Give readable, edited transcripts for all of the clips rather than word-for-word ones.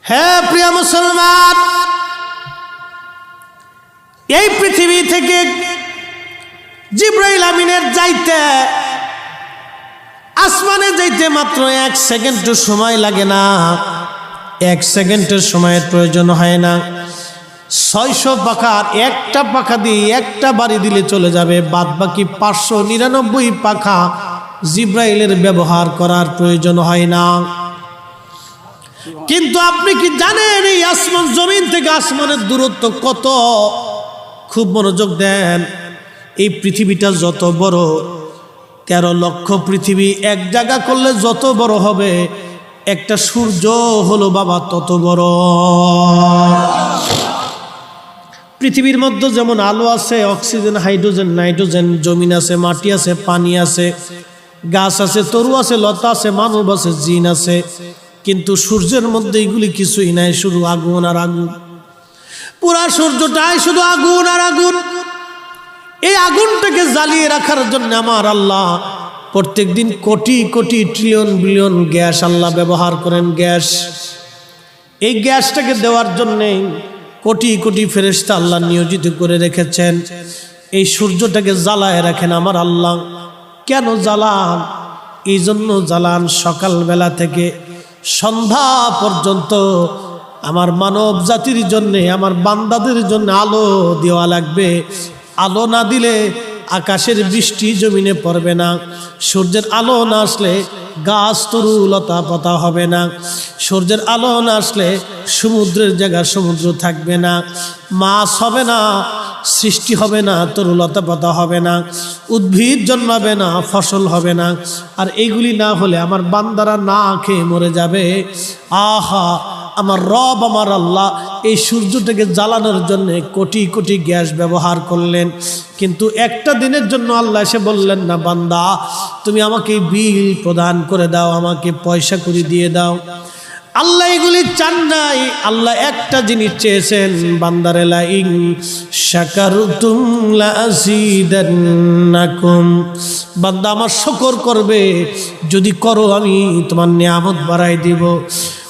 হ্যাঁ প্রিয় মুসলমান, এই পৃথিবী থেকে জিবরাইল আমিনের যাইতে আসমানে যাইতে মাত্র 1 সেকেন্ড সময় লাগে না। 1 সেকেন্ডের সময়ের প্রয়োজন হয় না। 600 পাখার একটা পাখা দিয়ে একটা বাড়ি দিলে চলে যাবে। বাদ বাকি 599 পাখা জিবরাইলের ব্যবহার করার প্রয়োজন হয় না। কিন্তু আপনি কি জানেন এই আসমান জমিন থেকে আসমানের দূরত্ব কত? খুব মনোযোগ দেন। এই পৃথিবীটা যত বড়, 13 লক্ষ পৃথিবী এক জায়গা করলে যত বড় হবে, একটা সূর্য হলো বাবা তত বড়। পৃথিবীর মধ্যে যেমন আলো আছে, অক্সিজেন, হাইড্রোজেন, নাইট্রোজেন, জমিন আছে, মাটি আছে, পানি আছে, গাছ আছে, তরু আছে, লতা আছে, মানব আছে, জিন আছে, কিন্তু সূর্যের মধ্যে এগুলি কিছুই নাই, শুধু আগুন আর আগুন। পুরা সূর্যটাই শুধু আগুন আর আগুন। এই আগুনটাকে জ্বালিয়ে রাখার জন্য আমার আল্লাহ প্রত্যেক দিন crore crore trillion billion gas আল্লাহ ব্যবহার করেন। গ্যাস, এই গ্যাসটাকে দেওয়ার জন্যে কোটি কোটি ফেরেশতা আল্লাহ নিয়োজিত করে রেখেছেন। এই সূর্যটাকে জ্বালায় রাখেন আমার আল্লাহ। কেন জ্বালান? এই জন্য জ্বালান সকালবেলা থেকে সন্ধ্যা পর্যন্ত আমার মানব জাতির জন্যে, আমার বান্দাদের জন্য আলো দেওয়া লাগবে। আলো না দিলে আকাশের বৃষ্টি জমিনে পড়বে না। সূর্যের আলো না আসলে গাছ তরু লতা পাতা হবে না। সূর্যের আলো না আসলে সমুদ্রের জায়গায় সমুদ্র থাকবে না, মাছ হবে না, সৃষ্টি হবে না, তরুলতা পাতা হবে না, উদ্ভিদ জন্মাবে না, ফসল হবে না। আর এইগুলি না হলে আমার বান্দারা না খেয়ে মরে যাবে। আহা, আমার রব আমার আল্লাহ এই সূর্যটাকে জ্বালানোর জন্য কোটি কোটি গ্যাস ব্যবহার করলেন। কিন্তু একটা দিনের জন্য আল্লাহ এসে বললেন না, বান্দা তুমি আমাকে বিল প্রদান করে দাও, আমাকে পয়সা করে দিয়ে দাও। আল্লাহ এগুলি চান নাই। আল্লাহ একটা জিনিস চেয়েছেন, বান্দারে লা ইন শাকারতুম লা আযীদান্নাকুম, বান্দা আমার শুকর করবে, যদি করো আমি তোমার নিয়ামত বাড়াই দিব।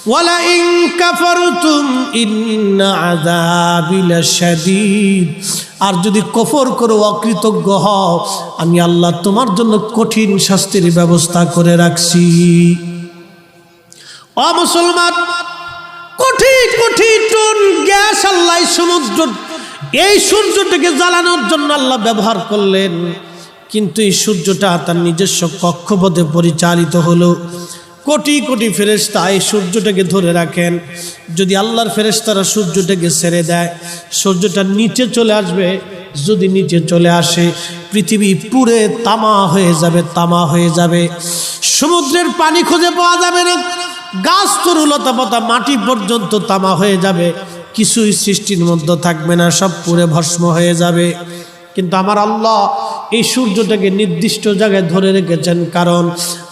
ওয়ালা ইন কাফারতুম ইন্না আযাবি লাশাদীদ, আর যদি কফর করো, অকৃতজ্ঞ হও, আমি আল্লাহ তোমার জন্য কঠিন শাস্তির ব্যবস্থা করে রাখছি। ও মুসলমান, কোটি কোটি টন গ্যাস আল্লাহ সমুদ্র এই সূর্যটাকে জ্বালানোর জন্য আল্লাহ ব্যবহার করলেন। কিন্তু এই সূর্যটা তার নিজস্ব কক্ষপথে পরিচালিত হলো। কোটি কোটি ফেরেশতা এই সূর্যটাকে ধরে রাখেন। যদি আল্লাহর ফেরেশতারা সূর্যটাকে ছেড়ে দেয়, সূর্যটা নিচে চলে আসবে। যদি নিচে চলে আসে, পৃথিবী পুরে তামা হয়ে যাবে, তামা হয়ে যাবে। সমুদ্রের পানি খুঁজে পাওয়া যাবে না, গাছ তরু লতা পাতা মাটি পর্যন্ত তামা হয়ে যাবে, কিছুই সৃষ্টির মধ্যে থাকবে না, সব পুরে ভস্ম হয়ে যাবে। কিন্তু আমার আল্লাহ এই সূর্যটাকে নির্দিষ্ট জায়গায় ধরে রেখেছেন, কারণ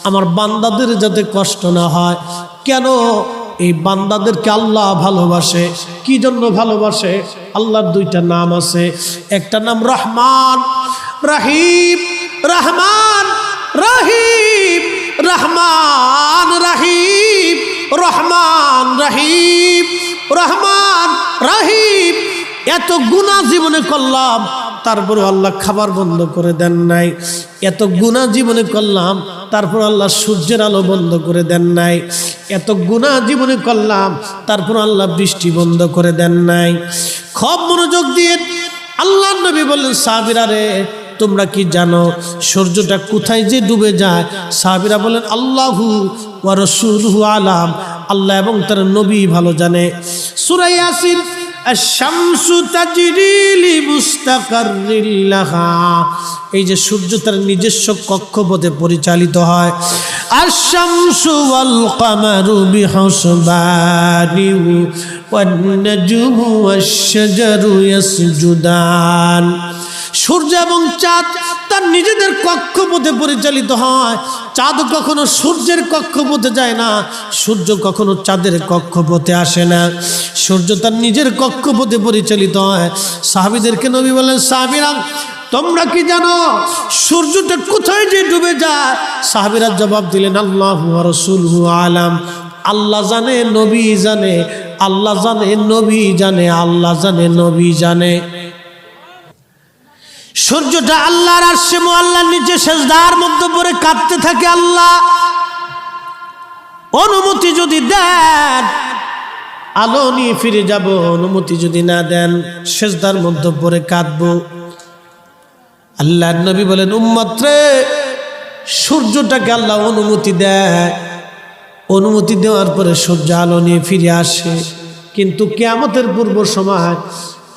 আমার বান্দাদের যাতে কষ্ট না হয়। কেন? এই বান্দাদেরকে আল্লাহ ভালোবাসে। কি জন্য ভালোবাসে? আল্লাহর দুইটা নাম আছে, একটা নাম রহমান রাহিম। রহমান রাহিম, রহমান রাহিম, রহমান রাহিম, রহমান রাহিম। এত গুনাহ জীবনে করলাম, তারপরে আল্লাহ খাবার বন্ধ করে দেন নাই। এত গুনাহ জীবনে করলাম, তারপর আল্লাহ সূর্যের আলো বন্ধ করে দেন নাই। এত গুনাহ জীবনে করলাম, তারপর আল্লাহ বৃষ্টি বন্ধ করে দেন নাই। খুব মনোযোগ দিয়ে আল্লাহর নবী বললেন, সাহাবীরা রে, তোমরা কি জানো সূর্যটা কোথায় যে ডুবে যায়? সাহাবীরা বলেন, আল্লাহু ওয়া রাসূলুহু আলাম, আল্লাহ এবং তার নবী ভালো জানে। সূরা ইয়াসিন, আশ-শামসু তাজরি লিমুস্তাকাররিল লাহা, এই যে সূর্য তার নিজস্ব কক্ষপথে পরিচালিত হয়। আশ-শামসু ওয়াল কামারু বিহুসবানি ওয়ান নাজমু ওয়াশ-শাজারু ইয়াসজুদান, সূর্য এবং চাঁদ তার নিজেদের কক্ষপথে পরিচালিত হয়। চাঁদ কখনো সূর্যের কক্ষপথে যায় না, সূর্য কখনো চাঁদের কক্ষপথে আসে না। সূর্য তার নিজের কক্ষপথে পরিচালিত হয়। সাহাবীদেরকে নবী বলেন, সাহাবীরা তোমরা কি জানো সূর্যটা কোথায় যে ডুবে যায়? সাহাবীরা জবাব দিলেন, আল্লাহু ওয়া রাসূলুহু আলাম, আল্লাহ জানে, নবী জানে, আল্লাহ জানে, নবী জানে, আল্লাহ জানে, নবী জানে। সূর্যটা আল্লাহর আরশে মুআল্লার নিচে সিজদার মধ্যে পড়ে কাঁদতে থাকে। আল্লাহ অনুমতি যদি দেন আলো নিয়ে ফিরে যাব, অনুমতি যদি না দেন সিজদার মধ্যে পড়ে কাঁদবো। আল্লাহর নবী বলেন, উম্মত রে, সূর্যটাকে আল্লাহ অনুমতি দেয়, অনুমতি দেওয়ার পরে সূর্য আলো নিয়ে ফিরে আসে। কিন্তু কিয়ামতের পূর্ব সময়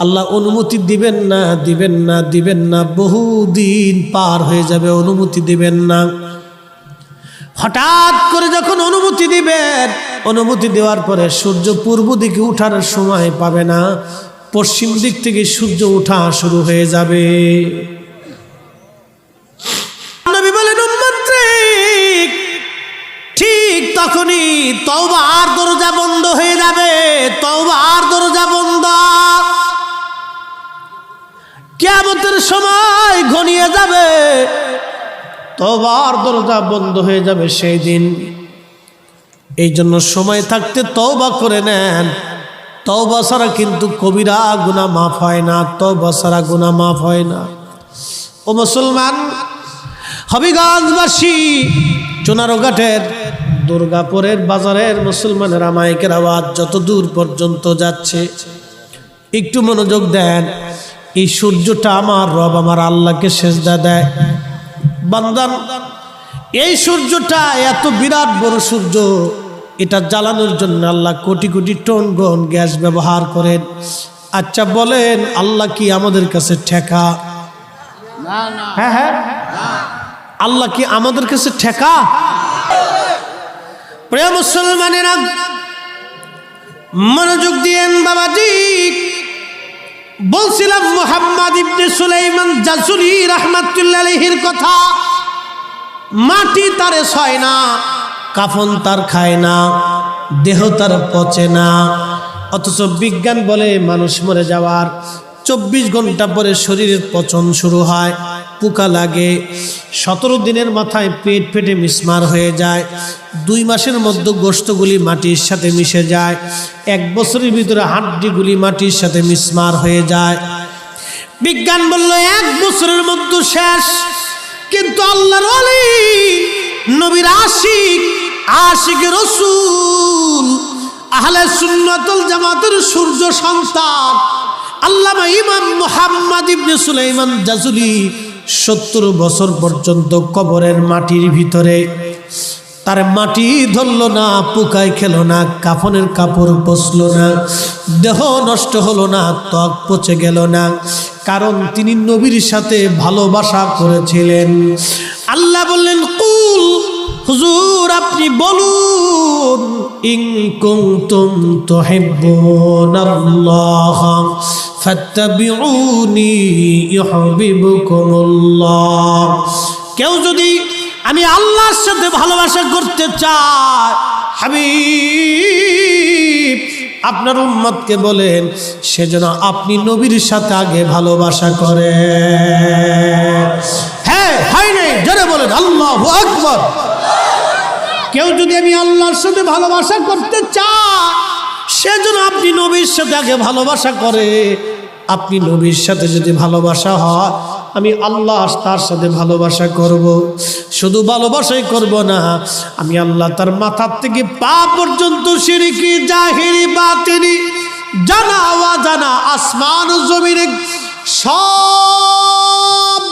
আল্লাহ অনুমতি দিবেন না, দিবেন না, দিবেন না, বহুদিন পার হয়ে যাবে, অনুমতি দিবেন না। হঠাৎ করে যখন অনুমতি দিবেন, অনুমতি দেওয়ার পরে সূর্য পূর্ব দিকে উঠার সময় পাবে না, পশ্চিম দিক থেকে সূর্য ওঠা শুরু হয়ে যাবে। নবী বলেন, উম্মত রে, ঠিক তখনই তওবার দরজা বন্ধ হয়ে যাবে, তওবার দরজা বন্ধ। কিয়ামতের সময় ঘনিয়ে যাবে, তওবার দরজা বন্ধ হয়ে যাবে সেই দিন। এই জন্য সময় থাকতে তওবা করে নেন। তওবা ছাড়া কিন্তু কবিরা গুনাহ মাফ হয় না, তওবা ছাড়া গুনাহ মাফ হয় না। ও মুসলমান, হবিগঞ্জবাসী, চুনারঘাটের দুর্গাপুরের বাজারের মুসলমানের মাইকের আওয়াজ যত দূর পর্যন্ত যাচ্ছে, একটু মনোযোগ দেন। এই সূর্যটা আমার রব, আমার আল্লাহকে সেজদা দেয়। বান্দান, এই সূর্যটা এত বিরাট বড় সূর্য, এটা জ্বালানোর জন্য আল্লাহ কোটি কোটি টন গন গ্যাস ব্যবহার করেন। আচ্ছা বলেন, আল্লাহ কি আমাদের কাছে ঠেকা? হ্যাঁ হ্যাঁ, আল্লাহ কি আমাদের কাছে ঠেকা? প্রিয় মুসলমানেরা, মনোযোগ দিয়েন বাবাজি। বলছিলাম মুহাম্মদ ইবনে সুলাইমান জাজুলি রাহমাতুল্লাহ আলাইহির কথা। মাটি তারে ছয় না, কাফন তার খায় না, দেহ তার পচে না, অথচ বিজ্ঞান বলে মানুষ মরে যাওয়ার 24 ঘন্টা পরে শরীরের পচন শুরু হয়, পোকা লাগে, 17 দিনের মাথায় পেট ফেটে মিসমার হয়ে যায়, 2 মাসের মধ্যে গোশতগুলি মাটির সাথে মিশে যায়, 1 বছরের ভিতরে হাড্ডিগুলি মাটির সাথে মিসমার হয়ে যায়। বিজ্ঞান বলল 1 বছরের মধ্যে শেষ। কিন্তু আল্লাহর ওলি, নবীর আশিক, আশিকে রাসূল, আহলে সুন্নাত ওয়াল জামাতের সূর্য সন্তান আল্লামা ইমাম মুহাম্মদ ইবনে সুলাইমান জাজুলি 70 বছর পর্যন্ত কবরের মাটির ভিতরে। তার মাটি ধরল না, পোকায় খেলো না, কাফনের কাপড় পচল না, দেহ নষ্ট হলো না, ত্বক পচে গেল না, কারণ তিনি নবীর সাথে ভালোবাসা করেছিলেন। আল্লাহ বললেন, কুল, হুজুর আপনি বলুন, ইন কুনতুম তুহিব্বুনাল্লাহ ফাত্তাবিউনি ইউহিব্বুকুমুল্লাহ। কেউ যদি আমি আল্লাহর সাথে ভালোবাসা করতে চাই, হাবিব আপনার উম্মতকে বলেন সেজন্য আপনি নবীর সাথে আগে ভালোবাসা করেন। হ্যাঁ, হয় নাই? জোরে বলেন আল্লাহু আকবার। কেউ যদি আমি আল্লাহর সাথে ভালোবাসা করতে চাই, সেজন্য আপনি নবীর সাথে আগে ভালোবাসা করে। আপনি নবীর সাথে যদি ভালোবাসা হয়, আমি আল্লাহ তার সাথে ভালোবাসা করব। শুধু ভালোবাসাই করব না, আমি আল্লাহ তার মাথার থেকে পা পর্যন্ত শিরকি, জাহিরি, বাতিনি, জানা অজানা, আসমান ও জমিনে সব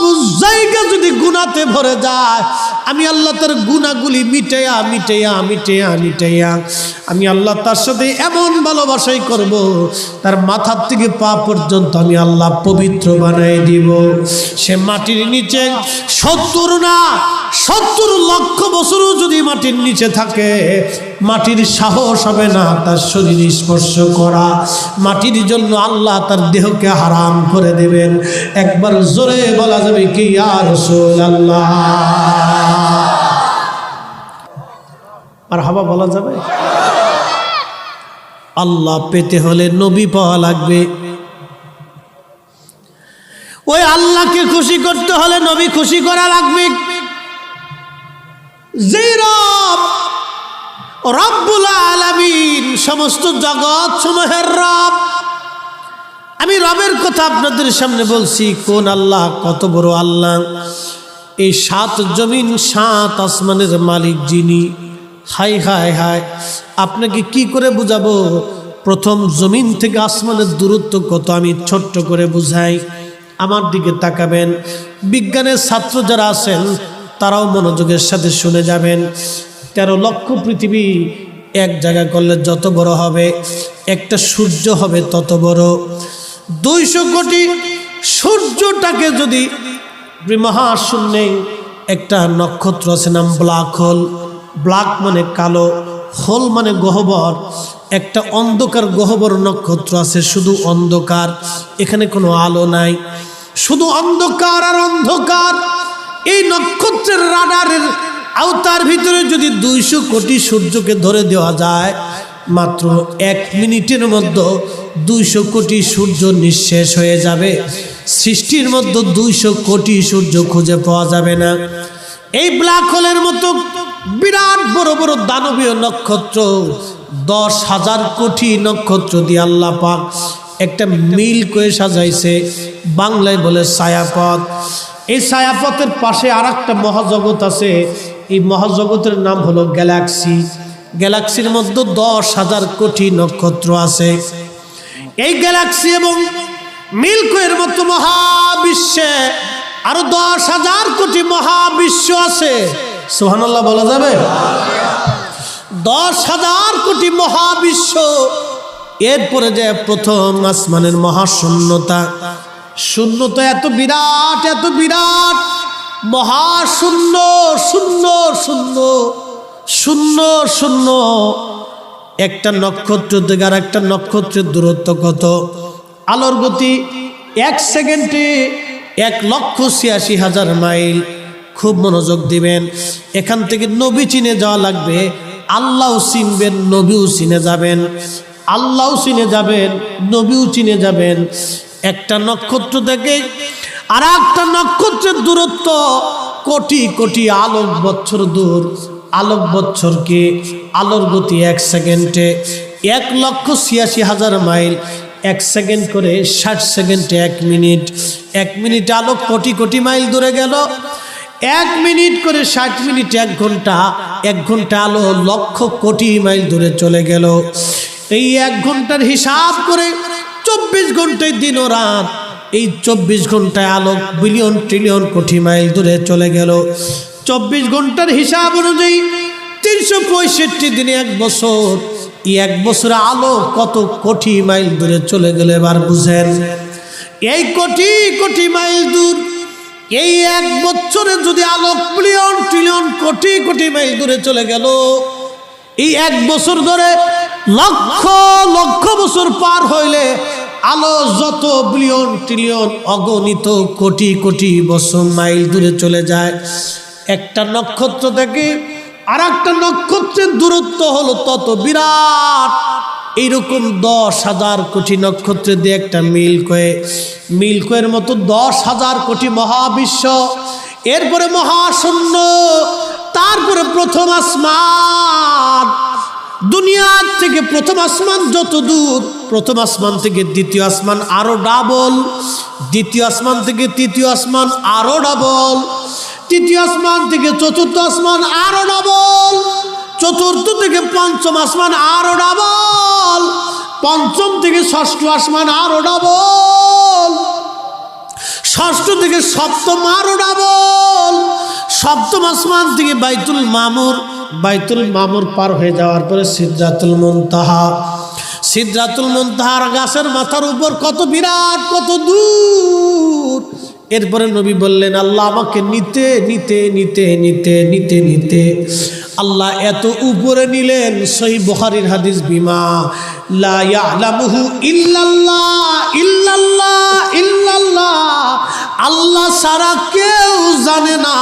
জায়গা যদি গুনাতে ভরে যায়, আমি আল্লাহ তার গুনাহগুলি মিটাইয়া মিটাইয়া মিটাইয়া মিটাইয়া আমি আল্লাহ তার সাথে এমন ভালোবাসাই করব, তার মাথার থেকে পা পর্যন্ত আমি আল্লাহ পবিত্র বানাই দিব। সে মাটির নিচে 70 না 70 লক্ষ বছরও যদি মাটির নিচে থাকে, মাটির সাহস হবে না তার শরীর স্পর্শ করা। মাটির জন্য আল্লাহ তার দেহকে হারাম করে দেবেন। একবার জোরে বলা যাবে কি ইয়া রাসূলুল্লাহ? মারহাবা বলা যাবে? আল্লাহ পেতে হলে নবী পাওয়া লাগবে। ওই আল্লাহকে খুশি করতে হলে নবী খুশি করা লাগবে। যে রব রব্বুল আলামিন, সমস্ত জগৎ সমূহের রব। আমি রবের কথা আপনাদের সামনে বলছি। কোন আল্লাহ? কত বড় আল্লাহ! এই 7 জমিন 7 আসমানের মালিক যিনি। হাই হাই হাই, আপনাকে কি করে বুঝাবো? প্রথম জমিন থেকে আসমানের দূরত্ব কত আমি ছোট্ট করে বুঝাই। আমার দিকে তাকাবেন, বিজ্ঞানের ছাত্র যারা আছেন তারাও মনোযোগের সাথে শুনে যাবেন। 13 লক্ষ পৃথিবী এক জায়গা করলে যত বড় হবে, একটা সূর্য হবে তত বড়। 200 কোটি সূর্যটাকে যদি মহাশূন্যে একটা নক্ষত্র আছে, নাম ব্ল্যাক হোল। ব্ল্যাক মানে কালো, হোল মানে গহ্বর। একটা অন্ধকার গহ্বর নক্ষত্র আছে, শুধু অন্ধকার, এখানে কোনো আলো নাই, শুধু অন্ধকার আর অন্ধকার। এই নক্ষত্রের রাডারের আওতার ভিতরে যদি 200 কোটি সূর্যকে ধরে দেওয়া যায়, মাত্র 1 মিনিটের মধ্যে 200 কোটি সূর্য নিঃশেষ হয়ে যাবে। সৃষ্টির মধ্যে 200 কোটি সূর্য খুঁজে পাওয়া যাবে না। এই ব্ল্যাক হোলের মতো বিরাট বড় বড় দানবীয় নক্ষত্র, 10,000 কোটি নক্ষত্র দিয়ে আল্লাহ পাক একটা মিল্কি ওয়ে সাজাইছে, বাংলায় বলে ছায়াপথ। এই ছায়াপথের পাশে আর একটা মহাজগৎ আছে, এই মহাজগতের নাম হলো গ্যালাক্সি। গ্যালাক্সির মধ্যে 10,000 কোটি নক্ষত্র আছে। এই গ্যালাক্সি এবং মিল্কি ওয়ের মতো মহাবিশ্বে আরো 10,000 কোটি মহাবিশ্ব আছে। সুবহানাল্লাহ বলা যাবে? 10,000 কোটি মহাবিশ্ব। এরপরে যে প্রথম আসমানের মহাশূন্যতা, শূন্যতা এত বিরাট, এত বিরাট, মহাশূন্য, শূন্য শূন্য শূন্য শূন্য। একটা নক্ষত্র থেকে আর একটা নক্ষত্রের দূরত্ব কত? আলোর গতি 1 সেকেন্ডে 1,86,000 মাইল। খুব মনোযোগ দিবেন, এখান থেকে নবী চিনে যাওয়া লাগবে। আল্লাহও চিনবেন, নবীও চিনে যাবেন। আল্লাহও চিনে যাবেন, নবীও চিনে যাবেন। একটা নক্ষত্র থেকে আর একটা নক্ষত্রের দূরত্ব কোটি কোটি আলোক বৎসর দূর। আলোক বৎসরকে আলোর গতি 1 সেকেন্ডে 1,86,000 মাইল। 1 সেকেন্ড করে 60 সেকেন্ডে 1 মিনিট। 1 মিনিট আলোক কোটি কোটি মাইল দূরে গেল। 1 মিনিট করে 60 মিনিট 1 ঘন্টা। 1 ঘন্টা আলো লক্ষ কোটি মাইল দূরে চলে গেল। এই 1 ঘন্টার হিসাব করে 24 ঘন্টায় দিন ও রাত। এই 24 ঘন্টায় আলোক বিলিয়ন ট্রিলিয়ন কোটি মাইল দূরে চলে গেল। 24 ঘন্টার হিসাব অনুযায়ী 365 দিনে 1 বছর। এই 1 বছরে আলো কত কোটি মাইল দূরে চলে গেল এবার বুঝেন। এই কোটি কোটি মাইল দূর, এই 1 বছরে যদি আলোক billion trillion crore crore mile দূরে চলে গেল, এই 1 বছর ধরে লক্ষ লক্ষ বছর পার হইলে আলো যত বিলিয়ন ট্রিলিয়ন অগণিত কোটি কোটি বছর মাইল দূরে চলে যায়। একটা নক্ষত্র থেকে আর একটা নক্ষত্রের দূরত্ব হলো তত বিরাট। এইরকম 10,000 কোটি নক্ষত্রের দিয়ে একটা মিল্কি ওয়ের মতো 10,000 কোটি মহাবিশ্ব। এরপরে মহাশূন্য, তারপরে প্রথম আসমান। দুনিয়ার থেকে প্রথম আসমান যত দূর, প্রথম আসমান থেকে দ্বিতীয় আসমান আরো ডাবল, দ্বিতীয় আসমান থেকে তৃতীয় আসমান আরো ডাবল, তৃতীয় আসমান থেকে চতুর্থ আসমান আরো ডাবল, চতুর্থ থেকে পঞ্চম আসমান আরো ডাবল, পঞ্চম থেকে ষষ্ঠ আসমান আরো ডাবল, ষষ্ঠ থেকে সপ্তম আরো ডাবল, সপ্তম আসমান থেকে বাইতুল মামুর, বাইতুল মামুর পার হয়ে যাওয়ার পরে সিদরাতুল মুনতাহা, সিদরাতুল মুনতাহার গাছের মাথার উপর কত বিরাট, কত দূর। এরপরে নবী বললেন, আল্লাহ আমাকে নিতে নিতে নিতে নিতে নিতে নিতে আল্লাহ এত উপরে নিলেন। সহিহ বুখারীর হাদিস, বিমা লা ইয়ালামুহু ইল্লাল্লাহ ইল্লাল্লাহ ইল্লাল্লাহ, আল্লাহ ছাড়া কেউ জানে না।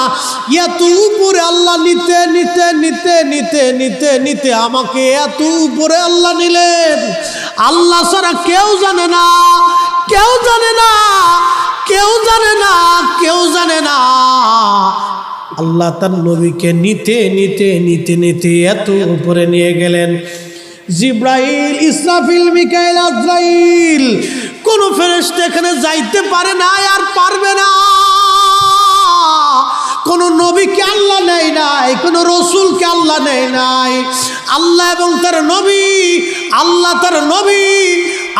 এত উপরে আল্লাহ নিতে নিতে নিতে নিতে নিতে নিতে আমাকে এত উপরে আল্লাহ নিলেন। আল্লাহ ছাড়া কেউ জানে না, কেউ জানে না, কেউ জানে না, কেউ জানে না। আল্লাহ তার নবীকে নিতে নিতে নিতে নিতে এত উপরে নিয়ে গেলেন, জিব্রাইল, ইসরাফিল, মিকাইল, আজরাইল কোন ফেরেশতা এখানে যাইতে পারে না আর পারবে না। কোন নবীকে আল্লাহ নেয় নাই, কোন রসুলকে আল্লাহ নেয় নাই। আল্লাহ এবং তার নবী, আল্লাহ তার নবী,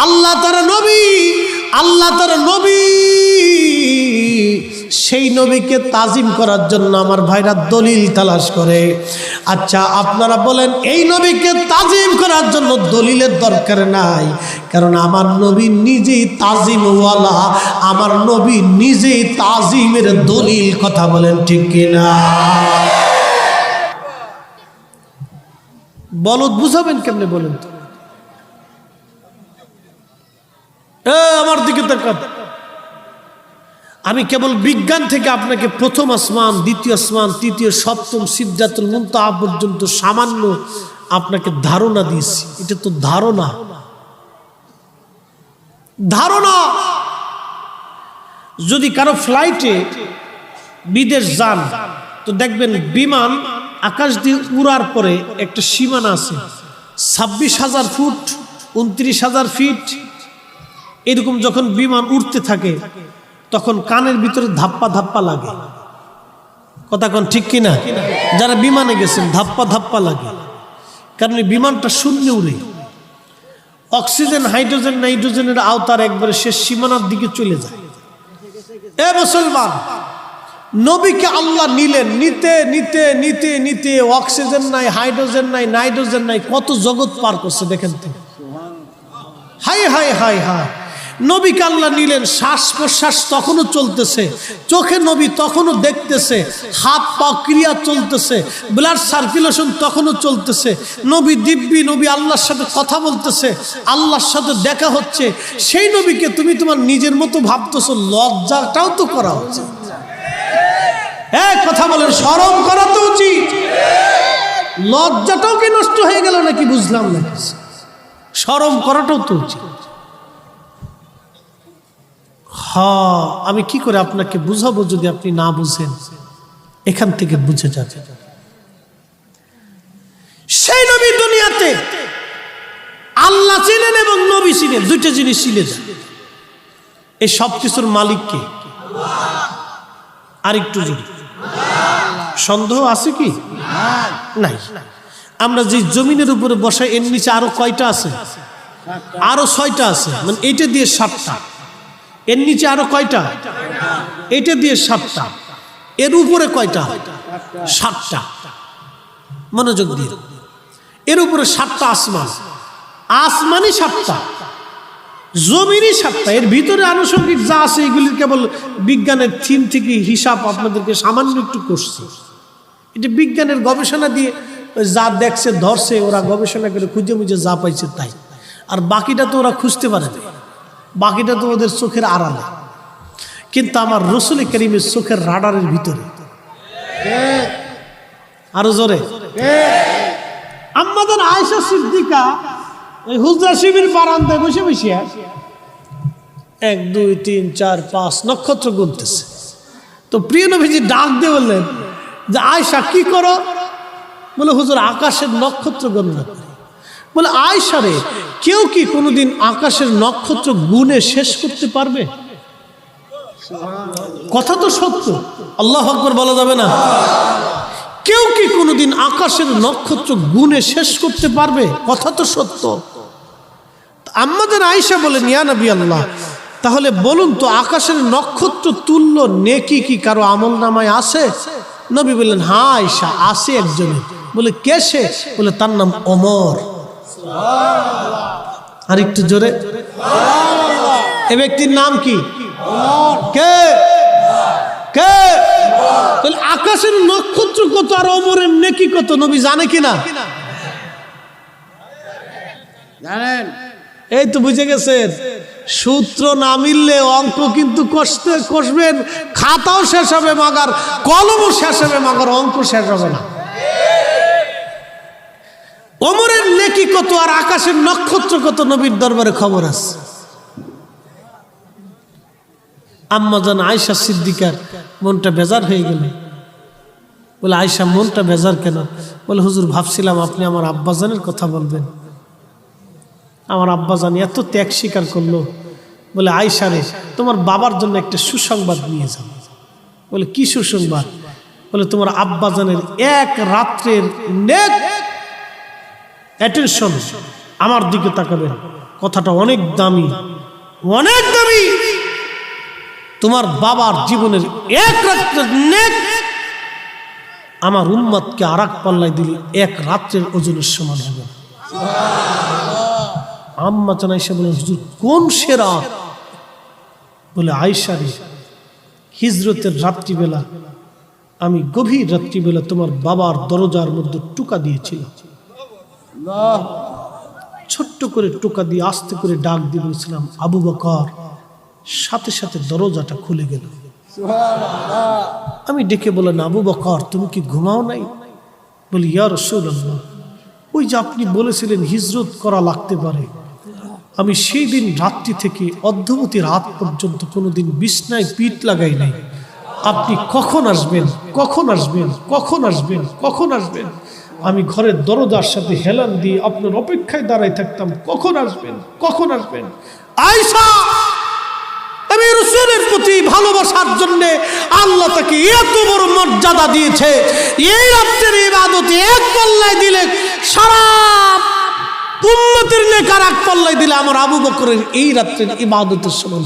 আল্লাহ তার নবী, আল্লাহ তার নবী, সেই নবীকে তাজিম করার জন্য আমার ভাইরা দলিল তালাশ করে। আচ্ছা আপনারা বলেন, এই নবীকে তাজিম করার জন্য দলিলের দরকার নাই, কারণ আমার নবী নিজেই তাজিমওয়ালা, আমার নবী নিজেই তাজিমের দলিল। কথা বলেন ঠিক কিনা? বলদ বুঝাবেন কেমনে বলেন তো? আমার দিকে তাকান। আমি কেবল বিজ্ঞান থেকে আপনাকে প্রথম আসমান, দ্বিতীয় আসমান, তৃতীয়, সপ্তম, সিদরাতুল মুনতাহা পর্যন্ত সামান্য আপনাকে ধারণা দিয়েছি। এটা তো ধারণা, ধারণা। যদি কারো ফ্লাইটে বিদেশ যান তো দেখবেন বিমান আকাশ দিয়ে উড়ার পরে একটা সীমানা আছে, 26,000 ফুট, 29,000 ফিট। এরকম যখন বিমান উঠতে থাকে তখন কানের ভিতরে ধাপ্পা ধাপ্পা লাগে। কথা কোন ঠিক কিনা? যারা বিমানে গেছেন ধাপ্পা ধাপ্পা লাগে, কারণ এই বিমানটা শূন্যে উড়ে। অক্সিজেন, হাইড্রোজেন, নাইট্রোজেনের আওতার একবারে শেষ সীমানার দিকে চলে যায়। এ মুসলমান, নবীকে আল্লাহ নিলেন, নিতে নিতে নিতে নিতে অক্সিজেন নাই, হাইড্রোজেন নাই, নাইট্রোজেন নাই, কত জগৎ পার করছে দেখেন তো। হাই হাই হাই হাই, নবীকে আল্লাহ নিলেন, শ্বাস প্রশ্বাস তখনও চলতেছে, চোখে নবী তখনও দেখতেছে, হাত পা ক্রিয়া চলতেছে, ব্লাড সার্কুলেশন তখনও চলতেছে, নবী দিব্যি, নবী আল্লাহর সাথে কথা বলতেছে, আল্লাহর সাথে দেখা হচ্ছে। সেই নবীকে তুমি তোমার নিজের মতো ভাবতেছো, লজ্জাটাও তো করা উচিত। এক কথা বলেন, শরম করা তো উচিত। লজ্জাটাও কি নষ্ট হয়ে গেল নাকি বুঝলাম না। শরম করাটাও তো উচিত। হ্যাঁ, আমি কি করে আপনাকে বুঝাবো যদি আপনি না বুঝেন? এখান থেকে বুঝে যাবে। সেই নবী দুনিয়াতে আল্লাহ চিনেন এবং নবী চিনেন, দুইটা জিনিস চিনে যান। এই সব কিছুর মালিক কে? আর একটু যদি সন্দেহ আছে কি? নাই। আমরা যে জমিনের উপরে বসাই এর নিচে আরো কয়টা আছে? আরো 6টা আছে, মানে এইটা দিয়ে 7টা, এর নিচে আরো কয়টা? এটা দিয়ে 7টা, এর উপরে কয়টা? 7টা। মনোযোগ দিয়ে, এর উপরে 7টা আসমান, আসমানই 7টা, জমিনই 7টা। এর ভিতরে আনুষঙ্গিক যা আছে এগুলির কেবল বিজ্ঞানের থিম থেকে হিসাব আপনাদেরকে সামান্য একটু করছি। এটা বিজ্ঞানের গবেষণা দিয়ে যা দেখছে ধরছে, ওরা গবেষণা করে খুঁজে মুজে যা পাইছে তাই। আর বাকিটা তো ওরা খুঁজতে পারে না, বাকিটা তো ওদের চোখের আড়ালে। কিন্তু আমার রসুল করিমের চোখের রাডারের ভিতরে। আরো জোরে, আম্মাদের আয়েশা সিদ্দিকা ওই হুজরা শিবির বারান্দায় বসে বসে 1 2 3 4 5 নক্ষত্র গুনতেছে। তো প্রিয় নবীজি ডাক দিয়ে বললেন যে, আয়েশা কি করো? বলে, হুজুর আকাশের নক্ষত্র গণনা করি। বলে, আয়েশা রে, কেউ কি কোনোদিন আকাশের নক্ষত্র গুনে শেষ করতে পারবে? কথা তো সত্য, আল্লাহু আকবার বলা যাবে না? কেউ কি কোনোদিন আকাশের নক্ষত্র গুনে শেষ করতে পারবে? কথা তো সত্য। আম্মাদের আয়েশা বলেন, ইয়া নবী আল্লাহ, তাহলে বলুন তো আকাশের নক্ষত্র তুল্য নেকি কি কারো আমল নামায় আছে? নবী বললেন, হ্যাঁ আয়েশা, আছে একজনের। বলে, কে সে? বলে, তার নাম ওমর। আর একটু জোরে, এ ব্যক্তির নাম কি? কে? কে? আকাশের নক্ষত্র কত আর ওমরের নেকি কত নবী জানে কিনা? জানেন? এই তো বুঝে গেছেন। সূত্র না মিললে অঙ্ক কিন্তু কষবেন, খাতাও শেষ হবে মাগার, কলমও শেষ হবে মাগার, অঙ্ক শেষ হবে না। ওমরের নেকি কত আর আকাশের নক্ষত্র কত নবীর দরবারে খবর আছে। আম্মা জান আয়েশা সিদ্দিকার মনটা বেজার হয়ে গেল। বলে আয়েশা মনটা বেজার কেন? বলে হুজুর ভাবছিলাম আপনি আমার আব্বাজানের কথা বলবেন, আমার আব্বাজান এত ত্যাগ স্বীকার করলো। বলে আয়েশা রে, তোমার বাবার জন্য একটা সুসংবাদ নিয়ে যাও। বলে কি সুসংবাদ? বলে তোমার আব্বাজানের এক রাত্রের নেক অ্যাটেনশন আমার দিকে তাকাবেন, কথাটা অনেক দামি, অনেক দামি। তোমার বাবার জীবনের এক রাত্রের নেক আমার উম্মতকে আর এক পাল্লায় দিলে এক রাত্রের ওজনের সমান হবে। আম্মা জান আয়েশা বলেন হুজুর কোন সে রাত? বলে আয়েশা রে, হিজরতের রাত্রিবেলা আমি গভীর রাত্রিবেলা তোমার বাবার দরজার মধ্যে টোকা দিয়েছিল, ছোট্ট করে টোকা দিয়ে আস্তে করে ডাক দিয়ে বলেছিলাম আবু বকর, সাথে সাথে দরজাটা খুলে গেল। আমি ডেকে বলেন আবু বকর তুমি কি ঘুমাও নাই? বলি ইয়া রাসূলুল্লাহ, ওই যে আপনি বলেছিলেন হিজরত করা লাগতে পারে, আমি সেই দিন রাত্রি থেকে অর্ধবতী রাত পর্যন্ত কোনোদিন বিছনায় পিঠ লাগাই নাই। আপনি কখন আসবেন, কখন আসবেন, কখন আসবেন, কখন আসবেন? আমি ঘরের দরজার সাথে হেলান দিয়ে আপনার অপেক্ষায় দাঁড়াই থাকতাম, কখন আসবেন, কখন আসবেন? আয়েশা, আমি রাসূলের প্রতি ভালোবাসার জন্য আল্লাহ তাকে এত বড় মর্যাদা দিয়েছে। এই রাত্রের ইবাদতে এক পাল্লায় দিলে সারা উম্মতের নেক আর এক পাল্লায় দিলে আমার আবু বকরের এই রাত্রের ইবাদতের সমান।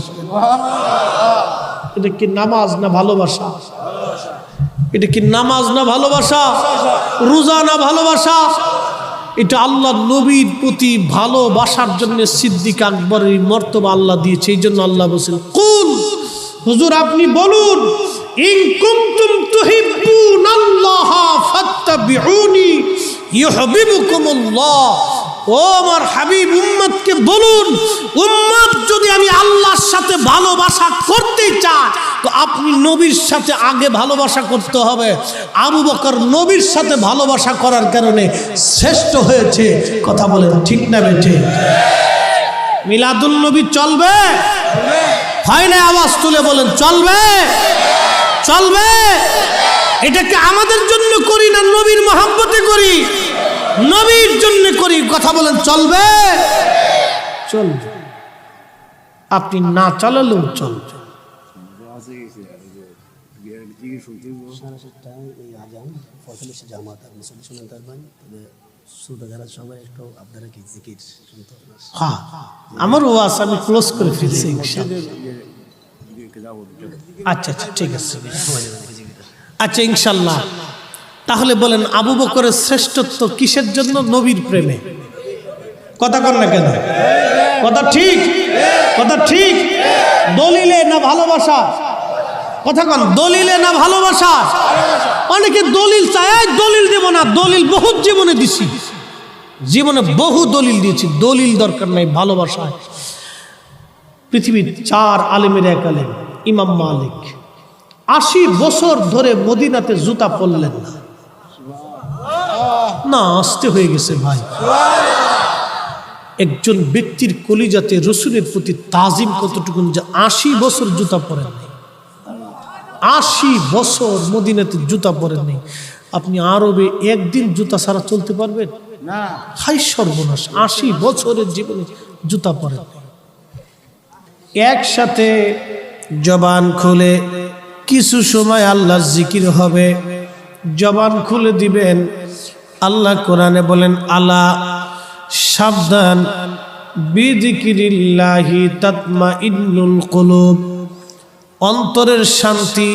এটা কি নামাজ না ভালোবাসা? এটা কি নামাজ না ভালোবাসা? রোজা না ভালোবাসা? এটা আল্লাহ নবীর প্রতি ভালোবাসার জন্য সিদ্দিক আকবরের মর্তবা আল্লাহ দিয়েছে। এই জন্য আল্লাহ বলেছেন কুল, হুজুর আপনি বলুন, ইন কুনতুম তুহিব্বুনাল্লাহ ফাত্তাবিউনি ইউহিব্বুকুমুল্লাহ। ও আমার হাবিব উম্মতকে বলুন, উম্মত যদি আমি আল্লাহর সাথে ভালোবাসা করতে চাই তো আপনি নবীর সাথে আগে ভালোবাসা করতে হবে। আবু বকর নবীর সাথে ভালোবাসা করার কারণে শ্রেষ্ঠ হয়েছে। কথা বলেন ঠিক না বেঠে? মিলাদুন নবী চলবে? হয় না? আওয়াজ তুলে বলেন চলবে? চলবে? এটাকে আমাদের জন্য করি না নবীর মহব্বতে করি? নবীর জন্য করি। কথা বলেন চলবে? চলবে। আপনি না চালালেও চলবে। হ্যাঁ, আমার ওয়াজ আমি ক্লোজ করে ফেলছি। আচ্ছা আচ্ছা ঠিক আছে। আচ্ছা ইনশাল্লাহ। তাহলে বলেন আবু বকরের শ্রেষ্ঠত্ব কিসের জন্য? নবীর প্রেমে। কথা কর না কেন? কথা ঠিক, কথা ঠিক। দলিলে না ভালোবাসা? কথা কন, দলিলে না ভালোবাসা? অনেকে দলিল চায়, দলিল দেব না। দলিল বহুত জীবনে দিছি, জীবনে বহু দলিল দিয়েছি, দলিল দরকার নাই, ভালোবাসা। পৃথিবীর 4 আলেমের এক আলেম ইমাম মালিক 80 বছর ধরে মদিনাতে জুতা পরলেন না। না আসতে হয়ে গেছে ভাই। একজন ব্যক্তির কলিজাতে রসুলের প্রতি তাজিম কতটুকু যে 80 বছর জুতা পরেন নাই। 80 বছর মদিনাতে জুতা পরেন নাই। আপনি আরবে একদিন জুতা ছাড়া চলতে পারবেন না? হাই সর্বনাশ, 80 বছরের জীবনে জুতা পরেন নাই। একসাথে জবান খুলে কিছু সময় আল্লাহর জিকির হবে, জবান খুলে দিবেন। আল্লাহ কোরআনে বলেন আলা, সাবধান, বিযিকিরিল্লাহি তাতমাইন্নুল কুলুব। অন্তরের শান্তি,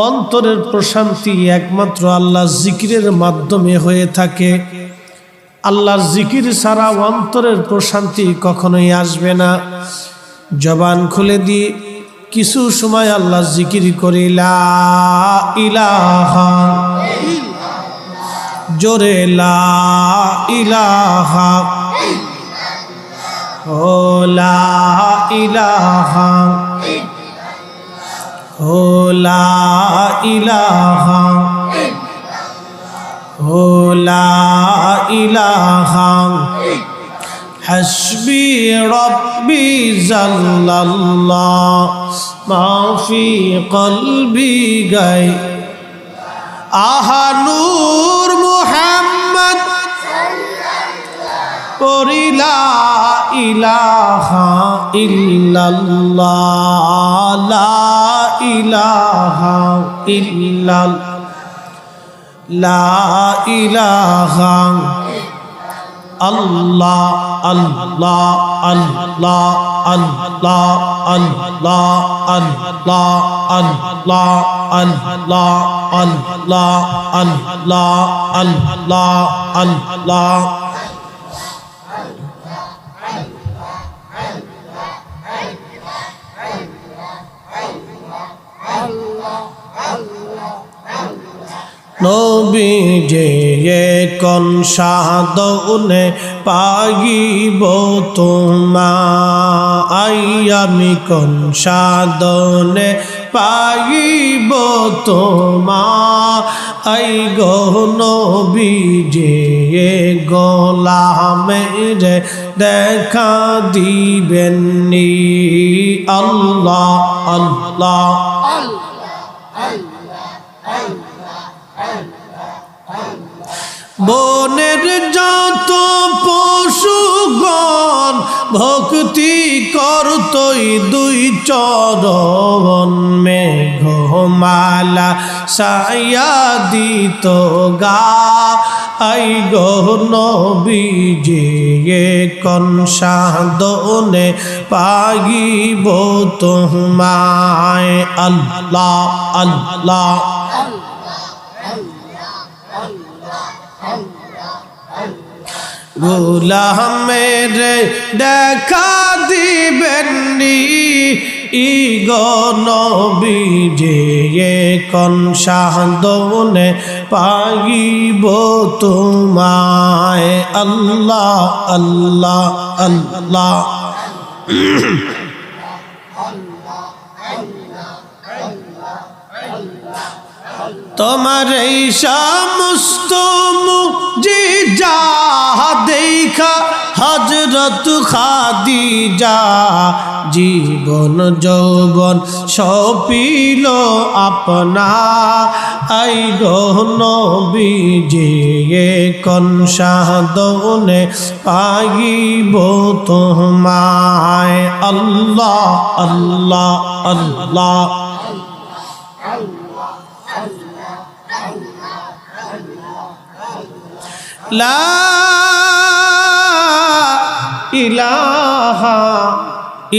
অন্তরের প্রশান্তি একমাত্র আল্লাহর জিকিরের মাধ্যমে হয়ে থাকে। আল্লাহর জিকির ছাড়া অন্তরের প্রশান্তি কখনোই আসবে না। জবান খুলে দিয়ে কিছু সময় আল্লাহর জিকির করি, লা ইলাহা, জোরে লা ইলাহা, ও লা ইলাহা, ও লা ইলাহা, ও লা ইলাহা, হাসবি রব্বি জাল্লাল্লাহ মা ফি কলবি গায়, আহা নূর মুহাম্মদ পড়ি লা ইলাহা ইল্লাল্লাহ লা ইলাহা ইল্লাল্লাহ লা ইলাহা আল্লাহ আল্লাহ আল্লাহ আল্লাহ আল্লাহ আল্লাহ আল্লাহ আল্লাহ আল্লাহ আল্লাহ আল্লাহ আল্লাহ নবীজে কোন সাধনে পাইব তোমায় আমি কোন সাধনে পাইব তোমায় গো নবীজে গোলামের দেখা দিবেন নি আল্লাহ আল্লাহ বনের যত পশুগণ ভক্তি করতই দুই চরণ মেঘমালা সায়া দিত গা আই গো নবীজি কোন সাধনে পাইব তোমায় আল্লাহ আল্লাহ গোলামের দেখা দিবেন নি গো নবীজি কোন সাধনে পাইব তোমায় আল্লাহ আল্লাহ আল্লাহ তোমার এই সমস্ত মুজিজা দেখা হযরত খাদিজা জীবন যৌবন সপিল আপনা আই গো নবীজি কোন সাধনে পাইব তোমায় আল্লাহ আল্লাহ আল্লাহ লা ইলাহা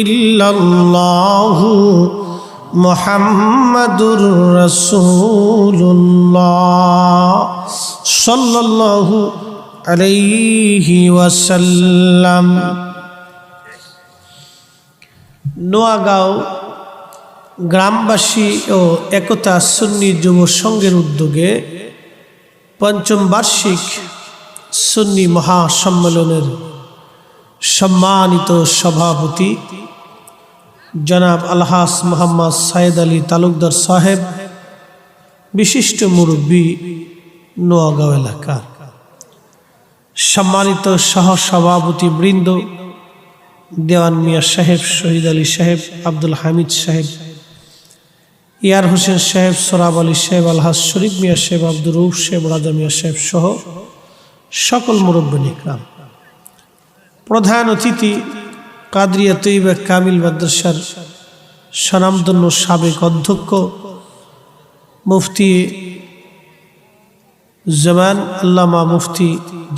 ইল্লাল্লাহু মুহাম্মাদুর রাসূলুল্লাহ সাল্লাল্লাহু আলাইহি ওয়াসাল্লাম। নোয়াগাঁও গ্রামবাসী ও একতা সুন্নি যুব সংঘের উদ্যোগে পঞ্চম বার্ষিক সুন্নি মহাসম্মেলনের সম্মানিত সভাপতি জনাব আলহাস মোহাম্মদ সাইদ আলী তালুকদার সাহেব, বিশিষ্ট মুরব্বী নোয়াগাঁও এলাকা, সম্মানিত সহসভাপতি বৃন্দ দেওয়ান মিয়া সাহেব, শহীদ আলী সাহেব, আব্দুল হামিদ সাহেব, ইয়ার হোসেন সাহেব, সোরাব আলী সাহেব, আলহাস শরীফ মিয়া সাহেব, আব্দুর রউফ সাহেব, রাজা মিয়া সাহেব সহ সকল মুরব্বিন ইকরাম, প্রধান অতিথি কাদরিয়া তৈয়বা কামিল মাদ্রাসার স্বনামধন্য সাবেক অধ্যক্ষ মুফতি জামান আল্লামা মুফতি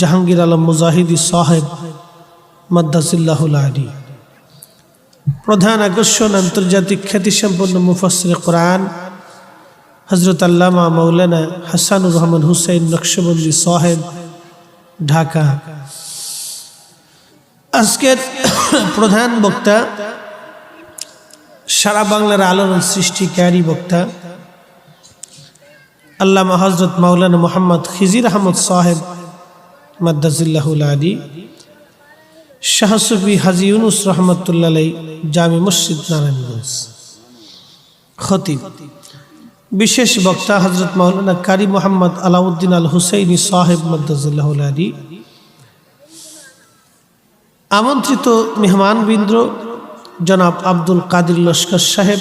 জাহাঙ্গীর আলম মুজাহিদি সাহেব মাদ্দাজিল্লাহুল আলী, প্রধান আকর্ষণ আন্তর্জাতিক খ্যাতিসম্পন্ন মুফাসসির কোরআন হযরত আল্লামা মাওলানা হাসানুর রহমান হুসাইন নকশবন্দি সাহেব, ঢাকা। আজকের প্রধান বক্তা সারা বাংলার আলোড়ন সৃষ্টিকারী বক্তা আল্লামা হযরত মাওলানা মুহাম্মদ খিজির আহমদ সাহেব মাদ্দাজিল্লাহুল আলী, শাহ সুফি হাজী ইউনুস রহমাতুল্লাহ আলাইহি, জামি মসজিদ নারায়ণগঞ্জ। খতিব বিশেষ বক্তা হযরত মাওলানা কারি মোহাম্মদ আলাউদ্দিন আল হুসাইনি সাহেব মাদ্দাজিল্লাহুল আলী। আমন্ত্রিত মেহমানবৃন্দ জনাব আব্দুল কাদির লস্কর সাহেব,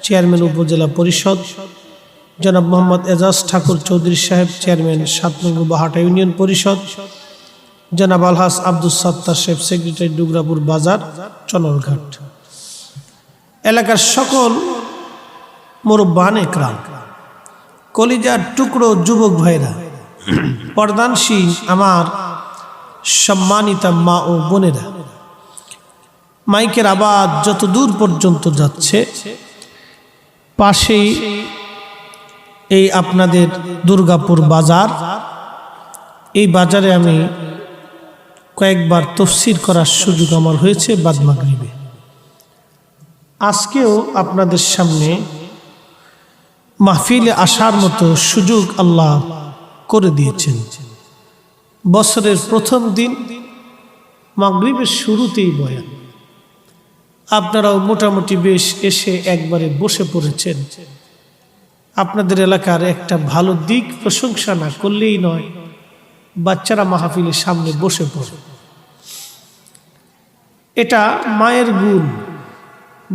চেয়ারম্যান উপজেলা পরিষদ, জনাব মোহাম্মদ এজাজ ঠাকুর চৌধুরী সাহেব, চেয়ারম্যান 7 নং বাহাটা ইউনিয়ন পরিষদ, জনাব আলহাজ আব্দুল সত্তার সাহেব, সেক্রেটারি ডুগরাপুর বাজার, চনলঘাট। এলাকার সকল মুরব্বান একরাম, কলিজার টুকরো যুবক ভাইরা, পর্দানশী আমার সম্মানিতা মা ও বোনেরা, মাইকের আওয়াজ যত দূর পর্যন্ত যাচ্ছে, পাশেই এই আপনাদের দুর্গাপুর বাজার, এই বাজারে আমি কয়েকবার তাফসীর করার সুযোগ আমার হয়েছে বাদ মাগরিবে। আজকেও আপনাদের সামনে মাহফিলে আসার মতো সুযোগ আল্লাহ করে দিয়েছেন। বছরের প্রথম দিন মাগরিবের শুরুতেই বয়ান, আপনারাও মোটামুটি বেশ এসে একবারে বসে পড়েছেন। আপনাদের এলাকার একটা ভালো দিক প্রশংসা না করলেই নয়, বাচ্চারা মাহফিলের সামনে বসে পড়ে। এটা মায়ের গুণ,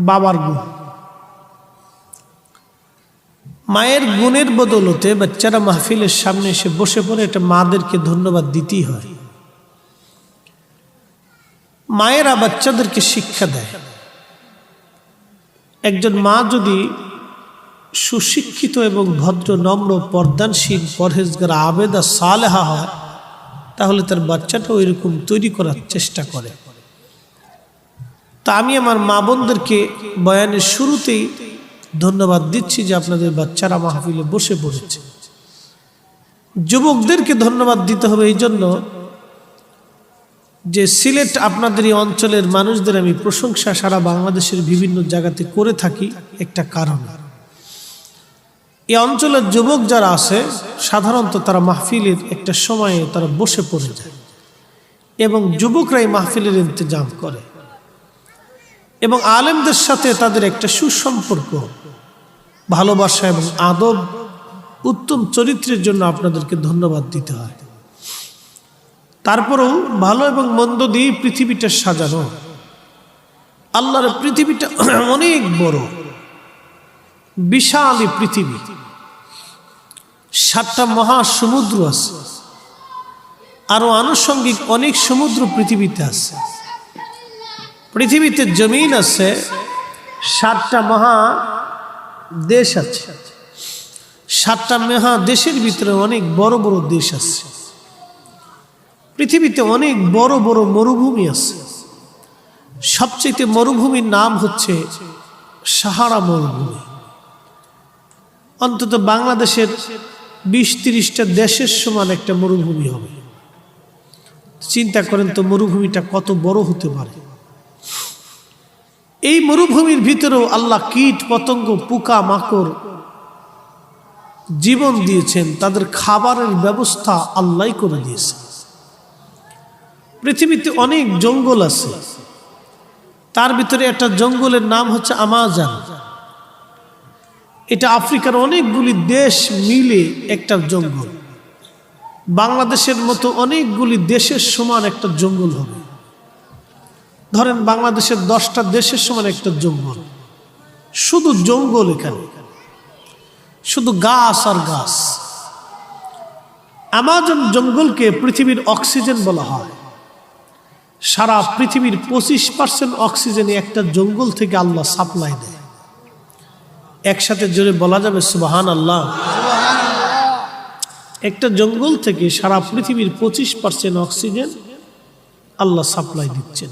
বাবার গুণ। মায়ের গুণের বদৌলতে বাচ্চারা মাহফিলের সামনে এসে বসে পড়ে, এটা মাদেরকে ধন্যবাদ দিতেই হয়। মায়েরা বাচ্চাদেরকে শিক্ষা দেয়। একজন মা যদি সুশিক্ষিত এবং ভদ্র, নম্র, পর্দানশীল, পরহেজগার, আবেদা, সালেহা হয়, তাহলে তার বাচ্চাটাও এরকম তৈরি করার চেষ্টা করে। তা আমি আমার মা বোনদেরকে বয়ানের শুরুতেই ধন্যবাদ দিচ্ছি যে আপনাদের বাচ্চারা মাহফিলে বসে পড়েছে। যুবকদেরকে ধন্যবাদ দিতে হবে এই জন্য যে সিলেট আপনাদের এই অঞ্চলের মানুষদের আমি প্রশংসা সারা বাংলাদেশের বিভিন্ন জায়গাতে করে থাকি একটা কারণ। এই অঞ্চলের যুবক যারা আছে সাধারণত তারা মাহফিলের একটা সময়ে তারা বসে পড়ে যায় এবং যুবকরাই মাহফিলের ইন্তজাম করে এবং আলেমদের সাথে তাদের একটা সুসম্পর্ক, ভালোবাসা এবং আদব, উত্তম চরিত্রের জন্য আপনাদেরকে ধন্যবাদ দিতে হয়। তারপরেও ভালো এবং মন্দ দিয়ে পৃথিবীটা সাজানো। আল্লাহর পৃথিবীটা অনেক বড়, বিশাল পৃথিবী, 7টা মহাসমুদ্র আছে, আরো আনুষঙ্গিক অনেক সমুদ্র পৃথিবীতে আছে। পৃথিবীতে জমিন আছে, 7টা মহাদেশ আছে। 7টা মহাদেশের ভিতরে অনেক বড় বড় দেশ আছে। পৃথিবীতে অনেক বড় বড় মরুভূমি আছে। সবচেয়ে মরুভূমির নাম হচ্ছে সাহারা মরুভূমি। অন্তত বাংলাদেশের 20-30টা দেশের সমান একটা মরুভূমি হবে। চিন্তা করেন তো মরুভূমিটা কত বড় হতে পারে। এই মরুভূমির ভিতরেও আল্লাহ কীট পতঙ্গ, পোকা মাকড় জীবন দিয়েছেন, তাদের খাবারের ব্যবস্থা আল্লাহই করে দিয়েছে। পৃথিবীতে অনেক জঙ্গল আছে, তার ভিতরে একটা জঙ্গলের নাম হচ্ছে আমাজন। এটা আফ্রিকার অনেকগুলি দেশ মিলে একটা জঙ্গল। বাংলাদেশের মতো অনেকগুলি দেশের সমান একটা জঙ্গল হবে। ধরেন বাংলাদেশের 10টা দেশের সমান একটা জঙ্গল, শুধু জঙ্গল, এখানে শুধু গাছ আর গাছ। আমাজন জঙ্গলকে পৃথিবীর অক্সিজেন বলা হয়। সারা পৃথিবীর 25% অক্সিজেন একটা জঙ্গল থেকে আল্লাহ সাপ্লাই দেয়। একসাথে জোরে বলা যাবে সুবহানাল্লাহ। একটা জঙ্গল থেকে সারা পৃথিবীর 25% অক্সিজেন আল্লাহ সাপ্লাই দিচ্ছেন।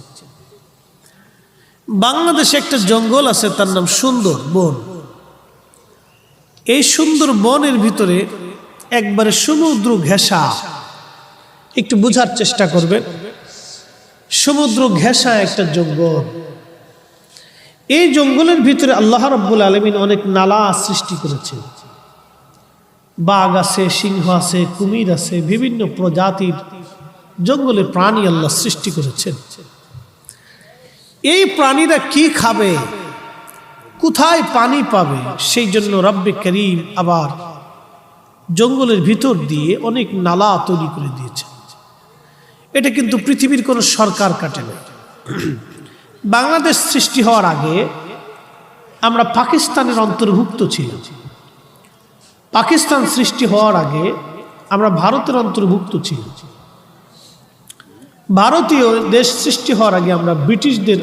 বাংলাদেশে একটা জঙ্গল আছে, তার নাম সুন্দর বন। এই সুন্দর বনের ভিতরে একবারে সমুদ্র ঘেঁষা, একটু বোঝার চেষ্টা করবেন, সমুদ্র ঘেঁষা একটা জঙ্গল। এই জঙ্গলের ভিতরে আল্লাহ রাব্বুল আলামিন অনেক নালা সৃষ্টি করেছেন। বাঘ আছে, সিংহ আছে, কুমির আছে, বিভিন্ন প্রজাতির জঙ্গলে প্রাণী আল্লাহ সৃষ্টি করেছেন। এই প্রাণীরা কি খাবে, কোথায় পানি পাবে, সেই জন্য রব্বে করিম আবার জঙ্গলের ভিতর দিয়ে অনেক নালা তৈরি করে দিয়েছেন। এটা কিন্তু পৃথিবীর কোনো সরকার কাটে না। বাংলাদেশ সৃষ্টি হওয়ার আগে আমরা পাকিস্তানের অন্তর্ভুক্ত ছিলাম। পাকিস্তান সৃষ্টি হওয়ার আগে আমরা ভারতের অন্তর্ভুক্ত ছিল। ভারতীয় দেশ সৃষ্টি হওয়ার আগে আমরা ব্রিটিশদের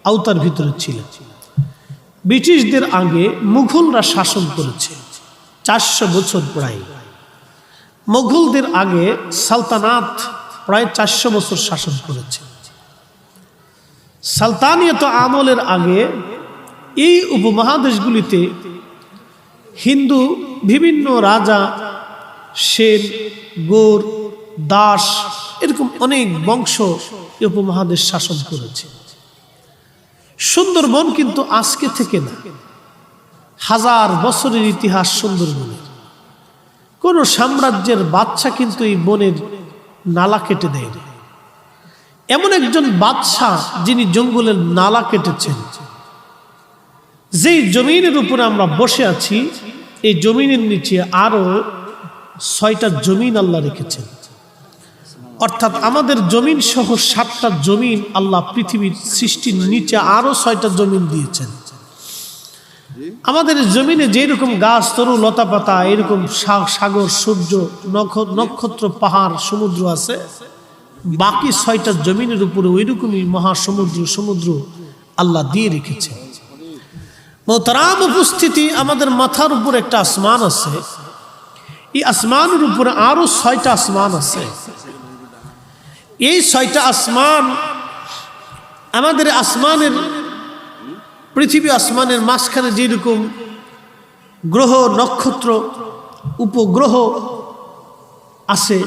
আওতার ভিতরে ছিলাম। ব্রিটিশদের আগে মুঘলরা শাসন করেছে 400 বছর প্রায়। মুঘলদের আগে সালতানাত প্রায় 400 বছর শাসন করেছে। সালতানিয়ত আমলের আগে এই উপমহাদেশগুলিতে হিন্দু বিভিন্ন রাজা, সেন, গোর, দাস এরকম অনেক বংশ এই উপমহাদেশ শাসন করেছে। সুন্দরবন কিন্তু আজকে থেকে না, 1000 বছরের ইতিহাস সুন্দরবনের। কোন সাম্রাজ্যের বাদশা কিন্তু এই বনের নালা কেটে দেয় না। এমন একজন বাদশা যিনি জঙ্গলের নালা কেটেছেন। যেই জমিনের উপরে আমরা বসে আছি এই জমিনের নিচে আরো 6টা জমিন আল্লাহ রেখেছেন। অর্থাৎ আমাদের জমিন সহ 7টা জমিন আল্লাহ পৃথিবীর সৃষ্টির নিচে আরো 6টা জমিন দিয়েছেন। আমাদের জমিনে যেরকম গাছ, তরু, লতা পাতা, এরকম সাগর, সূর্য, নক্ষত্র, পাহাড়, সমুদ্র আছে, বাকি 6টা জমিনের উপরে ওইরকমই সমুদ্র আল্লাহ দিয়ে রেখেছে। মোহতারাম উপস্থিতি, আমাদের মাথার উপর একটা আসমান আছে, এই আসমানের উপরে আরো 6টা আসমান আছে। এই 6টা আসমান আমাদের আসমানের, পৃথিবী আসমানের মাঝখানে যেরকম গ্রহ, নক্ষত্র, উপগ্রহ আছে,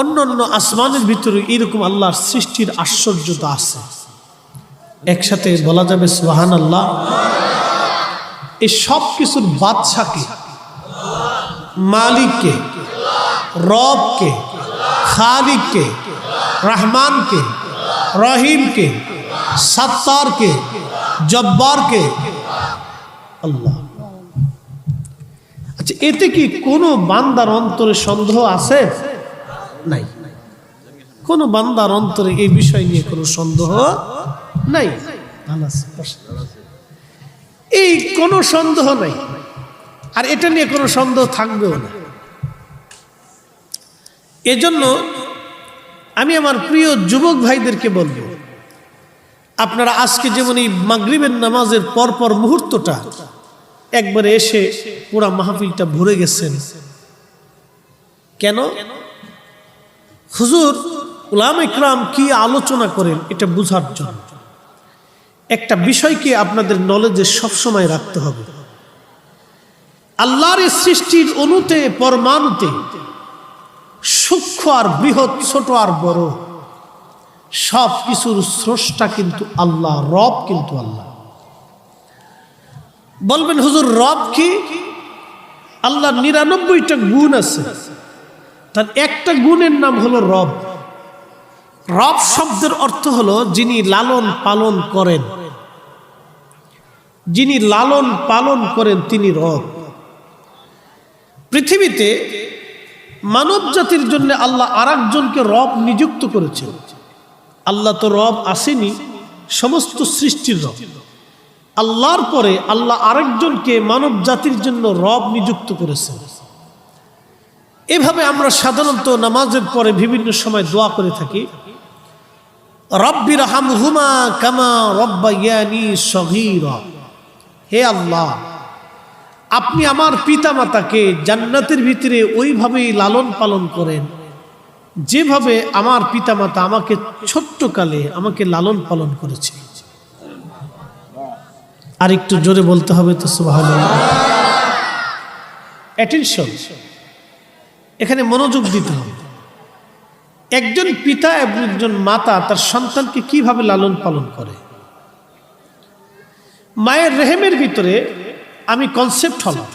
অন্যান্য আসমানের ভিতরে এরকম আল্লাহর সৃষ্টির আশ্চর্যতা আছে। একসাথে বলা যাবে সুবহানাল্লাহ। এই সব কিছুর বাদশাকে, মালিককে, রবকে, খালিককে, রহমানকে, রহিমকে, সত্তারকে, জব্বারকে আল্লাহ। আচ্ছা, এতে কি কোনো বান্দার অন্তরে সন্দেহ আছে? নাই। কোন বান্দার অন্তরে এই বিষয় নিয়ে কোনো সন্দেহ নাই। এই কোনো সন্দেহ নাই, আর এটা নিয়ে কোনো সন্দেহ থাকবেও না। এজন্য আমি আমার প্রিয় যুবক ভাইদেরকে বলবো, আপনারা আজকে যেমন এই মাগরিবের নামাজের পরপর মুহূর্তটা একবারে এসে পুরা মাহফিলটা ভরে গেছেন কেন? হুজুর উলামা ইকরাম কি আলোচনা করেন এটা বুঝার জন্য। একটা বিষয়কে আপনাদের নলেজে সবসময় রাখতে হবে। আল্লাহর সৃষ্টির অণুতে, পরমাণুতে, সূক্ষ্ম আর বৃহৎ, ছোট আর বড়, সব কিছুর স্রষ্টা কিন্তু আল্লাহ, রব কিন্তু আল্লাহ। বলবেন হুজুর রব কি? আল্লাহর 99টা গুণ আছে, তার একটা গুণের নাম হলো রব। রব শব্দের অর্থ হলো যিনি লালন পালন করেন। যিনি লালন পালন করেন তিনি রব। পৃথিবীতে মানব জাতির জন্য আল্লাহ আরেকজনকে রব নিযুক্ত করেছেন। আল্লাহ তো রব আসেনি, সমস্ত সৃষ্টির রব। আল্লাহর পরে আল্লাহ আরেকজনকে মানব জাতির জন্য রব নিযুক্ত করেছেন। এভাবে আমরা সাধারণত নামাজের পরে বিভিন্ন সময় দোয়া করে থাকি, রব্বির হামহুমা কামা রব্বায়ানি সগীরা। হে আল্লাহ, আপনি আমার পিতা মাতাকে জান্নাতের ভিতরে ওইভাবেই লালন পালন করেন যেভাবে আমার পিতা মাতা আমাকে ছোট্টকালে আমাকে লালন পালন করেছে। আর একটু জোরে বলতে হবে তো সুবহানাল্লাহ। অ্যাটেনশন, এখানে মনোযোগ দিতে হবে। একজন পিতা এবং একজন মাতা তার সন্তানকে কিভাবে লালন পালন করে। মায়ের রেহেমের ভিতরে আমি কনসেপ্ট হলাম,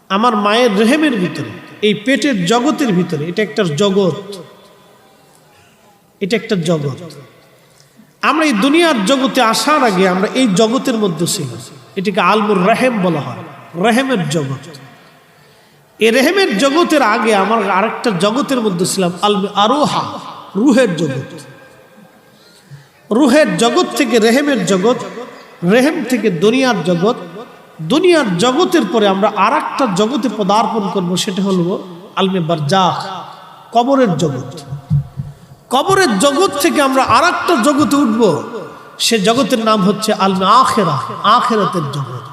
আমার মায়ের রেহেমের ভিতরে, এই পেটের জগতের ভিতরে, এটা একটা জগৎ, এটা একটা জগৎ। আমরা এই দুনিয়ার জগতে আসার আগে আমরা এই জগতের মধ্যে ছিলাম। এটাকে আলমুর রেহেম বলা হয়, রেহেমের জগৎ। এই রেহেমের জগতের আগে আমার আরেকটা জগতের মধ্যে ছিলাম, আরোহা, রুহের জগৎ। রুহের জগৎ থেকে রেহেমের জগৎ, রেহেম থেকে দুনিয়ার জগৎ, দুনিয়ার জগতের পরে আমরা আর একটা জগতে পদার্পণ করব, সেটা হলো আলমে বারজাখ, কবরের জগৎ। কবরের জগৎ থেকে আমরা আর একটা জগতে উঠব, সে জগতের নাম হচ্ছে আলমে আখেরা, আখেরাতের জগৎ।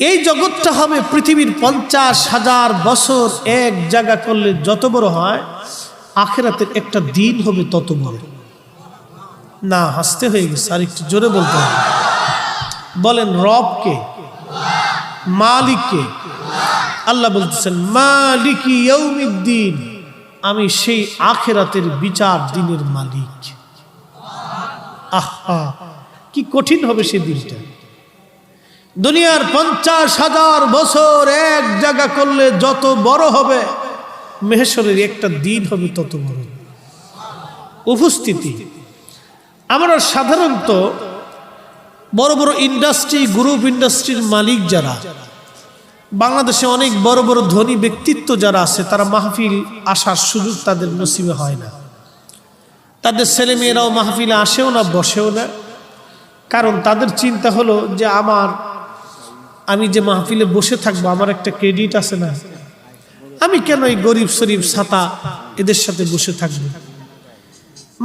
এই জগৎটা হবে পৃথিবীর 50,000 বছর এক জায়গা করলে যত বড় হয়, আখেরাতের একটা দিন হবে তত বড়। না, হাসতে হয়ে গেছে, আর একটু জোরে বলতে হবে। বলেন রবকে, মালিককে। আল্লাহ বলতেছেন মালিকি ইয়াউমিদ্দিন, আমি সেই আখেরাতের বিচার দিনের মালিক। আহা, কি কঠিন হবে সেই দিনটা। দুনিয়ার 50,000 বছর এক জায়গা করলে যত বড় হবে, মেহেশরের একটা দিন হবে তত বড় উপস্থিতি। আমরা সাধারণত বড় বড় ইন্ডাস্ট্রি, গ্রুপ ইন্ডাস্ট্রির মালিক যারা, বাংলাদেশে অনেক বড় বড় ধনী ব্যক্তিত্ব যারা আছে, তারা মাহফিল আসার সুযোগ তাদের নসিবে হয় না। তাদের ছেলে মেয়েরাও মাহফিলে আসেও না, বসেও না। কারণ তাদের চিন্তা হলো যে আমি যে মাহফিলে বসে থাকবো, আমার একটা ক্রেডিট আছে না, আমি কেন এই গরিব শরীফ ছাতা এদের সাথে বসে থাকবো।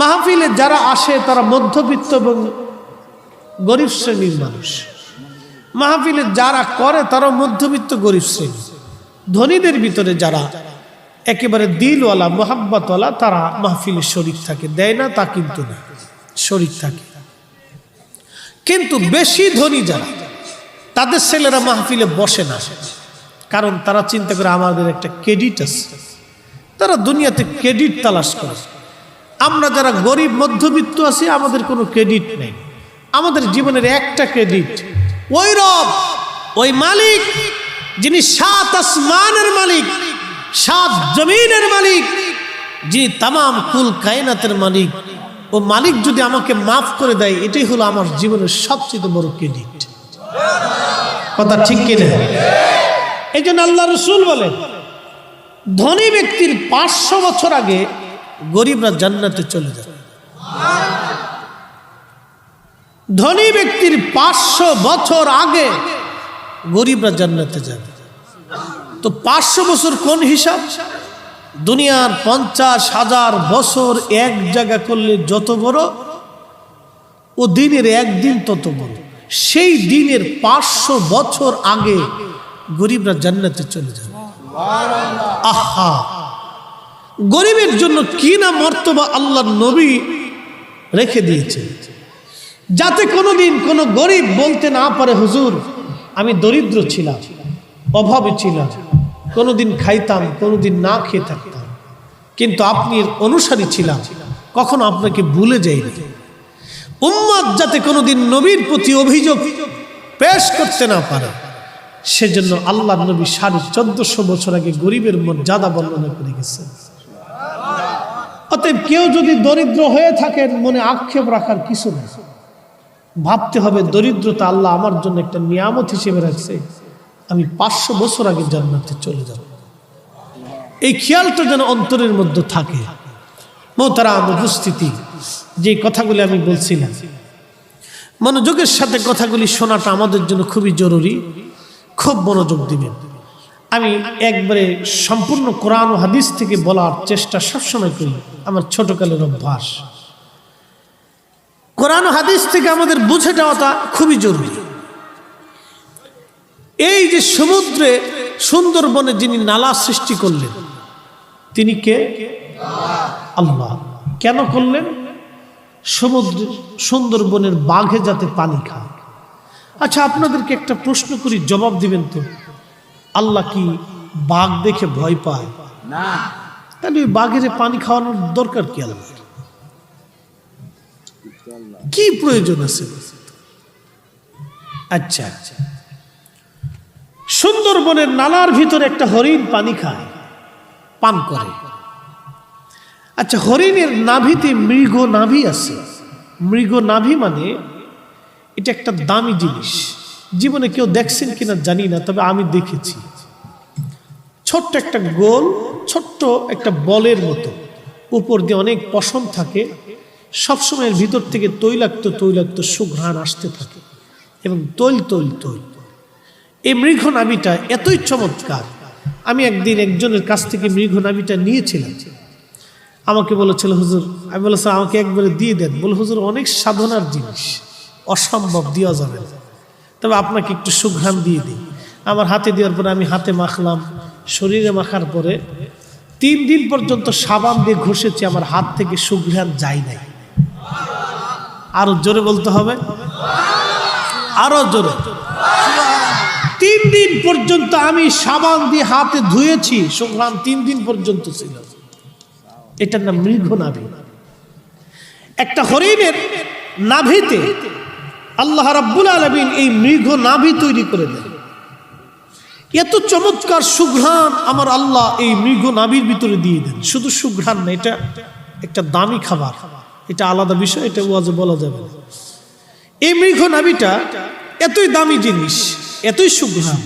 মাহফিলে যারা আসে তারা মধ্যবিত্ত এবং গরিব শ্রেণীর মানুষ। মাহফিলে যারা করে তারা মধ্যবিত্ত গরিব শ্রেণী। ধনীদের ভিতরে যারা একেবারে দিলওয়ালা, মোহাব্বতওয়ালা, তারা মাহফিলে শরীক থাকে, দেয় না তা কিন্তু না, শরীক থাকে। কিন্তু বেশি ধনী যারা, তাদের ছেলেরা মাহফিলে বসে না, কারণ তারা চিন্তা করে আমাদের একটা ক্রেডিট আছে। তারা দুনিয়াতে ক্রেডিট তালাশ করে। আমরা যারা গরিব মধ্যবিত্ত আছি, আমাদের কোনো ক্রেডিট নেই। আমাদের জীবনের একটা ক্রেডিট, ওই রব, ওই মালিক যিনি 7 আসমানের মালিক, 7 জমিনের মালিক, যিনি তামাম কুল কায়নাতের মালিক। ও মালিক যদি আমাকে মাফ করে দেয়, এটাই হলো আমার জীবনের সবচেয়ে বড় ক্রেডিট। কথা ঠিক কিনা? এই জন্য আল্লাহ রসুল বলেন, ধনী ব্যক্তির 500 বছর আগে গরিবরা জান্নাতে চলে যায়। ধনী ব্যক্তির 500 বছর আগে গরিবরা জান্নাতে যাবে। তো 500 বছর কোন হিসাব? দুনিয়ার 50,000 বছর এক জায়গা করলে যত বড়, ও দিনের একদিন তত বড়। সেই দিনের 500 বছর আগে গরিবরা জান্নাতে চলে যাবে। আহা, গরিবের জন্য কি না মর্তবা আল্লাহর নবী রেখে দিয়েছে, যাতে কোনোদিন কোনো গরিব বলতে না পারে, হুজুর আমি দরিদ্র ছিলাম, অভাবে ছিলাম, কোনোদিন খাইতাম, কোনোদিন না খেয়ে থাকতাম, কিন্তু আপনি অনুসারী ছিলাম, কখনো আপনাকে ভুলে যাইনি। উম্মত যাতে কোনোদিন নবীর প্রতি অভিযোগ পেশ করতে না পারে, সেজন্য আল্লাহ নবী 1450 বছর আগে গরিবের মর্যাদা বর্ণনা করে গেছেন। অতএব কেউ যদি দরিদ্র হয়ে থাকেন, মনে আক্ষেপ রাখার কিছু নেই। ভাবতে হবে দরিদ্রতা আল্লাহ আমার জন্য একটা নিয়ামত হিসেবে রাখছে, আমি 500 বছর আগে জান্নাতে চলে যাব। এই খেয়ালটা যেন অন্তরের মধ্যে থাকে। মোহতারাম উপস্থিতি, যে কথাগুলি আমি বলছিলাম, মনোযোগের সাথে কথাগুলি শোনাটা আমাদের জন্য খুবই জরুরি। খুব মনোযোগ দিবেন। আমি একবারে সম্পূর্ণ কোরআন ও হাদিস থেকে বলার চেষ্টা সবসময় করি, আমার ছোটকালের অভ্যাস। কোরআন ও হাদিস থেকে আমাদের বুঝে যাওয়াটা খুবই জরুরি। এই যে সমুদ্রে, সুন্দরবনে যিনি নালা সৃষ্টি করলেন, তিনি কে? আল্লাহ। কেন করলেন? সমুদ্র, সুন্দরবনের বাঘে যাতে পানি খায়। আচ্ছা, আপনাদেরকে একটা প্রশ্ন করি, জবাব দিবেন তো। আল্লাহ কি বাঘ দেখে ভয় পায়? না। তাহলে ওই বাঘের পানি খাওয়ানোর দরকার কি? আল্লাহ কি প্রয়োজন আছে? আচ্ছা, সুন্দরবনের নালার ভিতরে একটা হরিণ পানি খায়, পান করে। আচ্ছা, হরিণের নাভিতে মৃগ নাভি আছে। মৃগ নাভি মানে এটা একটা দামি জিনিস। জীবনে কেউ দেখছেন কিনা জানি না, তবে আমি দেখেছি। ছোট্ট একটা গোল, ছোট্ট একটা বলের মতো, উপর দিয়ে অনেক পশম থাকে, সবসময় ভিতর থেকে তৈলাক্ত তৈলাক্ত সুঘ্রাণ আসতে থাকে, এবং তৈল তৈল তৈল এই মৃগ নাভিটা এতই চমৎকার, আমি একদিন একজনের কাছ থেকে মৃগ নাভিটা নিয়েছিলাম। আমাকে বলেছিল হুজুর, আমি বলেছিলাম আমাকে একবারে দিয়ে দেন। বলে হুজুর অনেক সাধনার জিনিস, অসম্ভব দেওয়া যাবে না, তবে আপনাকে একটু সুঘ্রাণ দিয়ে দিই। আমার হাতে দেওয়ার পরে আমি হাতে মাখলাম, শরীরে মাখার পরে 3 দিন পর্যন্ত সাবান দিয়ে ঘষেছি, আমার হাত থেকে সুঘ্রাণ যায় নাই। আরো জোরে বলতে হবে, আরো জোরে। 3 দিন পর্যন্ত আমি সাবান দিয়ে হাতে ধুয়েছি, সুঘ্রাণ 3 দিন পর্যন্ত ছিল। এটার নাম মৃগ নাভি। একটা হরিণের নাভিতে আল্লাহ রাব্বুল আলামিন এই মৃগ নাভি তৈরি করে দেন। এত চমৎকার সুঘ্রাণ আমার আল্লাহ এই মৃগ নাভির ভিতরে দিয়ে দেন। শুধু সুঘ্রাণ না, এটা একটা দামি খাবার, এটা আলাদা বিষয়, এটা ওয়াজে বলা যাবে না। এই মৃগ নাভিটা এতই দামি জিনিস, এতই সুঘ্রাণ,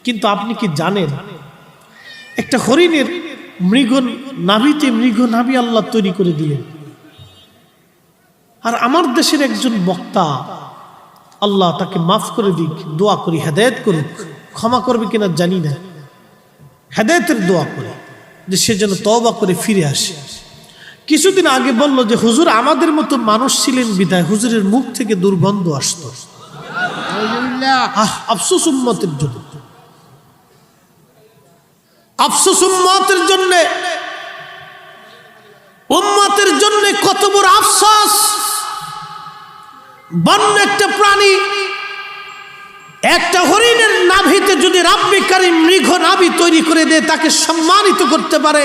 কিন্তু আপনি কি জানেন একটা হরিণের মৃগ নাভিতে মৃগ নাভি আল্লাহ তৈরি করে দিলেন। আর আমার দেশের একজন বক্তা, আল্লাহ তাকে মাফ করে দিক, দোয়া করি হেদায়েত করুক, ক্ষমা করবে কিনা জানি না, হেদায়েতের দোয়া করে যে সে যেন তওবা করে ফিরে আসে। কিছুদিন আগে বলল যে হুজুর আমাদের মতো মানুষ ছিলেন বিধায় হুজুরের মুখ থেকে দুর্গন্ধ আসতো। আফসোস উম্মতের জন্য, আফসোস উম্মতের জন্য, উম্মতের জন্য কত বড় আফসোস। বন্য একটা প্রাণী, একটা হরিণের নাভিতে যদি রাব্বে কারীম মৃগ নাভি তৈরি করে দেয়, তাকে সম্মানিত করতে পারে,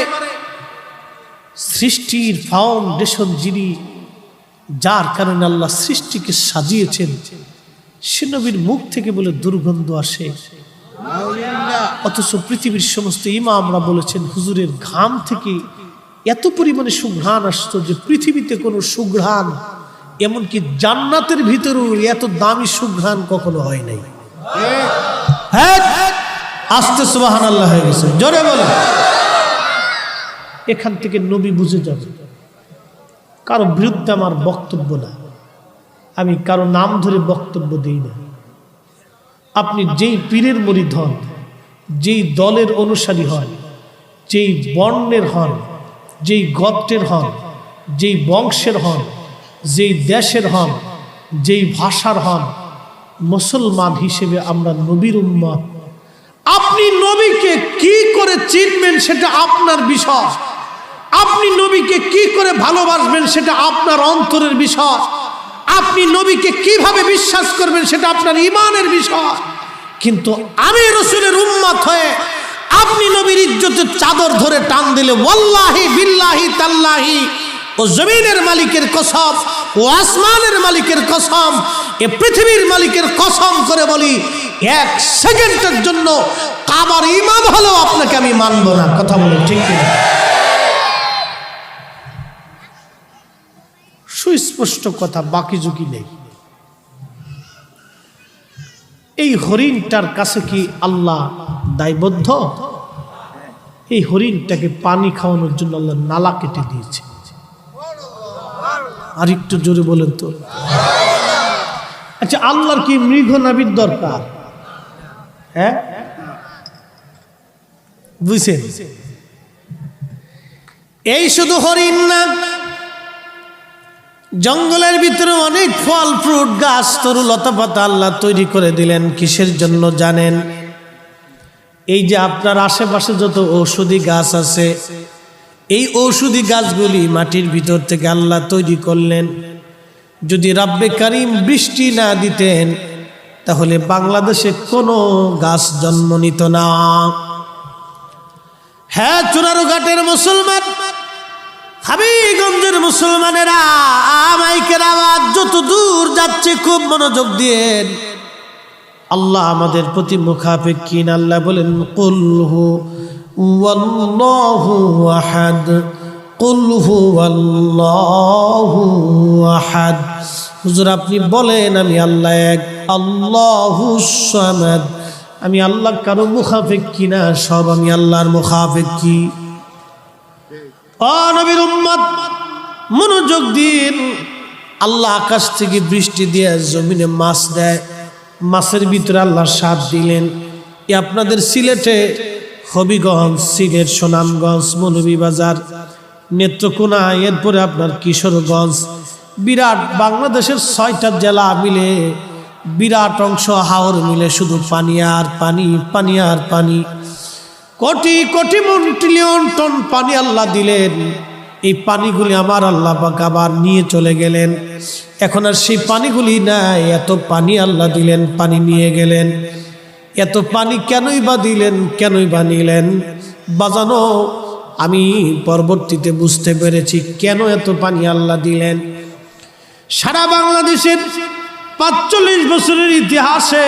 সৃষ্টির ফাউন্ডেশন যিনি, যার কারণে আল্লাহ সৃষ্টিকে সাজিয়েছেন, সে নবীর মুখ থেকে বলে দুর্গন্ধ আসে। অথচ পৃথিবীর সমস্ত ইমামরা বলেছেন হুজুরের ঘাম থেকে এত পরিমাণে সুঘ্রাণ আসতো যে পৃথিবীতে কোনো সুঘ্রাণ, এমনকি জান্নাতের ভিতরেও এত দামি সুঘ্রাণ কখনো হয় নাই। হ্যাঁ, আস্তে সুবহানাল্লাহ হয়ে গেছে, জোরে বলে। এখান থেকে নবী বুঝে যাবে। কারো বিরুদ্ধে আমার বক্তব্য না, আমি কারো নাম ধরে বক্তব্য দিই না। আপনি যেই পীরের মুরিদ হন, যেই দলের অনুসারী হন, যেই বর্ণের হন, যেই গোত্রের হন, যেই বংশের হন, যেই দেশের হন, যেই ভাষার হন, মুসলমান হিসেবে আমরা নবীর উম্মত। আপনি নবীকে কি করে চিনবেন সেটা আপনার বিষয়, আপনি নবীকে কি করে ভালোবাসবেন সেটা আপনার অন্তরের বিষয়, আপনি নবীকে কিভাবে বিশ্বাস করবেন সেটা আপনার ঈমানের বিষয়। কিন্তু আমি রাসূলের উম্মত হয়ে আপনি নবীর ইজ্জতের চাদর ধরে টান দিলে, ওয়াল্লাহি বিল্লাহি তাল্লাহি, ও জমিনের মালিকের কসম, ও আসমানের মালিকের কসম, এ পৃথিবীর মালিকের কসম করে বলি, 1 সেকেন্ডের জন্য কাবার ইমাম হলেও আপনাকে আমি মানব না। কথা বলে ঠিক না? সুস্পষ্ট কথা, বাকি ঝুঁকি নেই। এই হরিণটার কাছে কি আল্লাহ দায়বদ্ধ? এই হরিণটাকে পানি খাওয়ানোর জন্য আল্লাহ নালা কেটে দিয়েছে। আর একটু জোরে বলেন তো। আচ্ছা, আল্লাহর কি মৃগ নাভির দরকার? হ্যাঁ, বুঝছেন? এই শুধু হরিণ না, জঙ্গলের ভিতরে অনেক ফল ফ্রুট গাছ, তরু লতা পাতা আল্লাহ তৈরি করে দিলেন। কিসের জন্য জানেন? এই যে আপনার আশেপাশে যত ঔষধি গাছ আছে, এই ঔষধি গাছগুলি মাটির ভিতর থেকে আল্লাহ তৈরি করলেন। যদি রাব্বে কারীম বৃষ্টি না দিতেন তাহলে বাংলাদেশে কোনো গাছ জন্ম নিত না। হ্যাঁ, চুনারুঘাটের মুসলমান, হাবিগঞ্জের মুসলমানেরা, মাইকের আওয়াজ যত দূর যাচ্ছে খুব মনোযোগ দিয়েন। আল্লাহ আমাদের প্রতি মুখাপেক্ষিন। আল্লাহ বলেন, কুল হুয়াল্লাহু আহাদ, কুল হুয়াল্লাহু আহাদ। হুজুর আপনি বলেন আমি আল্লাহ এক, আল্লাহুস সামাদ। আমি আল্লাহ কারো মুখাপেক্ষি না, সব আমি আল্লাহর মুখাপেক্ষি। ও নবীর উম্মত, মনোযোগ দিন। আল্লাহ আকাশ থেকে বৃষ্টি দিয়ে জমিনে মাছ দেয়, মাছের ভিতরে আল্লাহ স্বাদ দিলেন। আপনাদের সিলেটে হবিগঞ্জ, সিলেট, সুনামগঞ্জ, মৌলভীবাজার, নেত্রকোনা, এরপরে আপনার কিশোরগঞ্জ, বিরাট বাংলাদেশের 6টা জেলা মিলে বিরাট অংশ হাওর মিলে শুধু পানি আর পানি, পানি আর পানি। কোটি কোটি ট্রিলিয়ন টন পানি আল্লাহ দিলেন। এই পানিগুলি আমার আল্লাহ পাক আবার নিয়ে চলে গেলেন। এখন আর সেই পানিগুলি নাই, এত পানি আল্লাহ দিলেন, পানি নিয়ে গেলেন। এত পানি কেনই বা দিলেন, কেনই বা নিলেন? বাজানো আমি পরবর্তীতে বুঝতে পেরেছি কেন এত পানি আল্লাহ দিলেন। সারা বাংলাদেশের 45 বছরের ইতিহাসে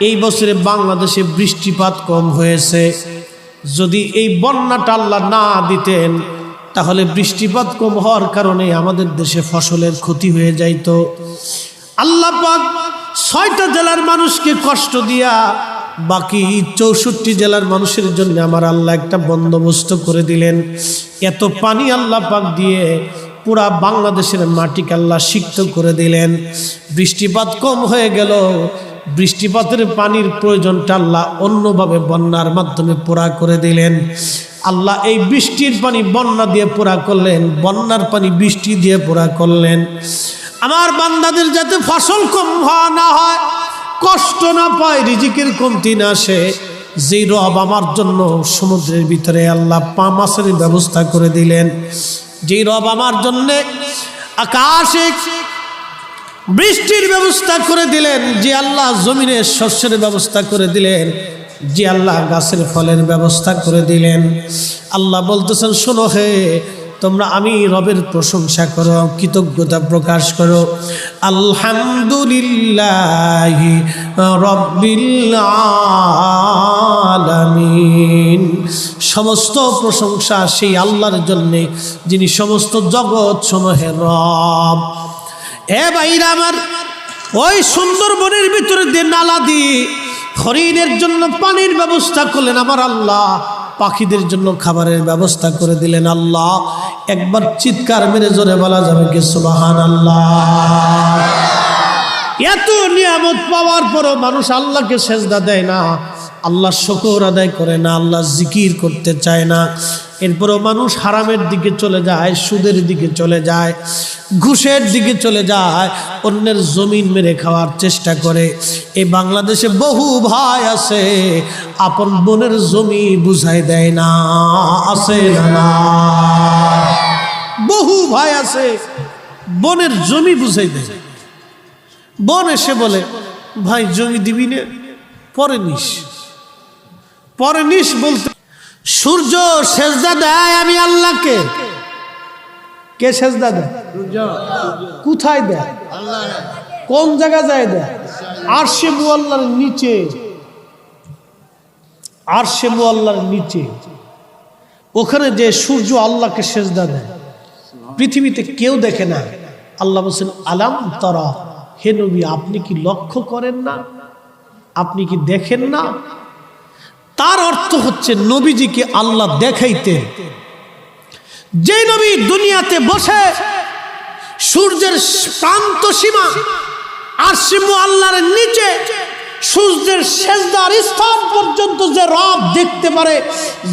এই বছরে বাংলাদেশে বৃষ্টিপাত কম হয়েছে। যদি এই বন্যাটা আল্লাহ না দিতেন তাহলে বৃষ্টিপাত কম হওয়ার কারণে আমাদের দেশে ফসলের ক্ষতি হয়ে যাইত। আল্লাহ পাক 6টা জেলার মানুষকে কষ্ট দিয়া বাকি 64 জেলার মানুষের জন্য আমার আল্লাহ একটা বন্দোবস্ত করে দিলেন। এত পানি আল্লাহ পাক দিয়ে পুরা বাংলাদেশের মাটিকে আল্লাহ সিক্ত করে দিলেন। বৃষ্টিপাত কম হয়ে গেল। বৃষ্টিপাতের পানির প্রয়োজনটা আল্লাহ অন্যভাবে বন্যার মাধ্যমে পুরা করে দিলেন। আল্লাহ এই বৃষ্টির পানি বন্যা দিয়ে পুরা করলেন, বন্যার পানি বৃষ্টি দিয়ে পুরা করলেন। আমার বান্দাদের যাতে ফসল কম না হয়, কষ্ট না পায়, রিজিকের কমতি না আসে, যেই রব আমার জন্য সমুদ্রের ভিতরে আল্লাহ মাছের ব্যবস্থা করে দিলেন, যেই রব আমার জন্য আকাশে বৃষ্টির ব্যবস্থা করে দিলেন, যে আল্লাহ জমিনের শস্যের ব্যবস্থা করে দিলেন, যে আল্লাহ গাছের ফলের ব্যবস্থা করে দিলেন। আল্লাহ বলতেছেন, শোনো হে তোমরা আমি রবের প্রশংসা করো, কৃতজ্ঞতা প্রকাশ করো। আলহামদুলিল্লাহি রাব্বিল আলামিন। সমস্ত প্রশংসা সেই আল্লাহর জন্য যিনি সমস্ত জগৎ সমূহের রব। এ ভাইরা আমার, ওই সুন্দরবনের ভিতরে দিয়ে নালা দিয়ে হরিণের জন্য পানির ব্যবস্থা করলেন আমার আল্লাহ, পাখিদের জন্য খাবারের ব্যবস্থা করে দিলেন আল্লাহ। একবার চিৎকার মেরে জোরে বলা যাবে কি সুবহানাল্লাহ? এত নিয়ামত পাওয়ার পরও মানুষ আল্লাহকে সেজদা দেয় না, আল্লাহ শুকর আদায় করে না, আল্লাহ জিকির করতে চায় না। এরপরও মানুষ হারামের দিকে চলে যায়, সুদের দিকে চলে যায়, ঘুষের দিকে চলে যায়, অন্যের জমিন মেরে খাওয়ার চেষ্টা করে। এই বাংলাদেশে বহু ভাই আছে আপন বোনের জমি বুঝাই দেয় না, আছে না? বহু ভাই আছে বোনের জমি বুঝাই দেয়। বোন এসে বলে, ভাই জমি দিবি না? পরে নিস বলতে সূর্য সেজদা দেয় আমি আল্লাহকে। কে সেজদা দেয়? কোথায় দেয়? কোন জায়গা যায় দেয়? আরশে মুআল্লার নিচে, আরশে মুআল্লার নিচে ওখানে যে সূর্য আল্লাহকে সেজদা দেয়, পৃথিবীতে কেউ দেখে না। আল্লাহ বলছেন, আলাম তারা, হে নবী আপনি কি লক্ষ্য করেন না? আপনি কি দেখেন না? তার অর্থ হচ্ছে নবীজিকে আল্লাহ দেখাইতেন। যে নবী দুনিয়াতে বসে সূর্যের প্রান্ত সীমা আরশে মুআল্লার নিচে সূর্যের সেজদার স্থান পর্যন্ত যে রব দেখতে পারে,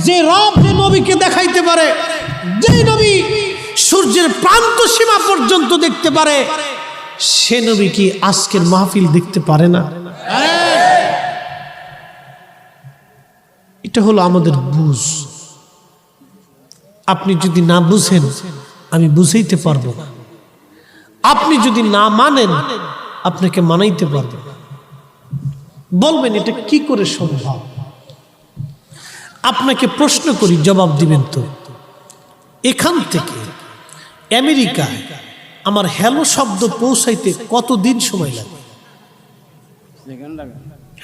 যে রব যে নবীকে দেখাইতে পারে, যে নবী সূর্যের প্রান্ত সীমা পর্যন্ত দেখতে পারে, সে নবী কি আজকের মাহফিল দেখতে পারে না? এটা হলো আমাদের বুঝ। আপনি যদি না বুঝেন আমি বুঝাইতে পারবো না, আপনি যদি না মানেন আপনাকে মানাইতে পারবো না। বলবেন এটা কি করে সম্ভব? আপনাকে প্রশ্ন করি, জবাব দিবেন তো। এখান থেকে আমেরিকায় আমার হ্যালো শব্দ পৌঁছাইতে কতদিন সময় লাগে?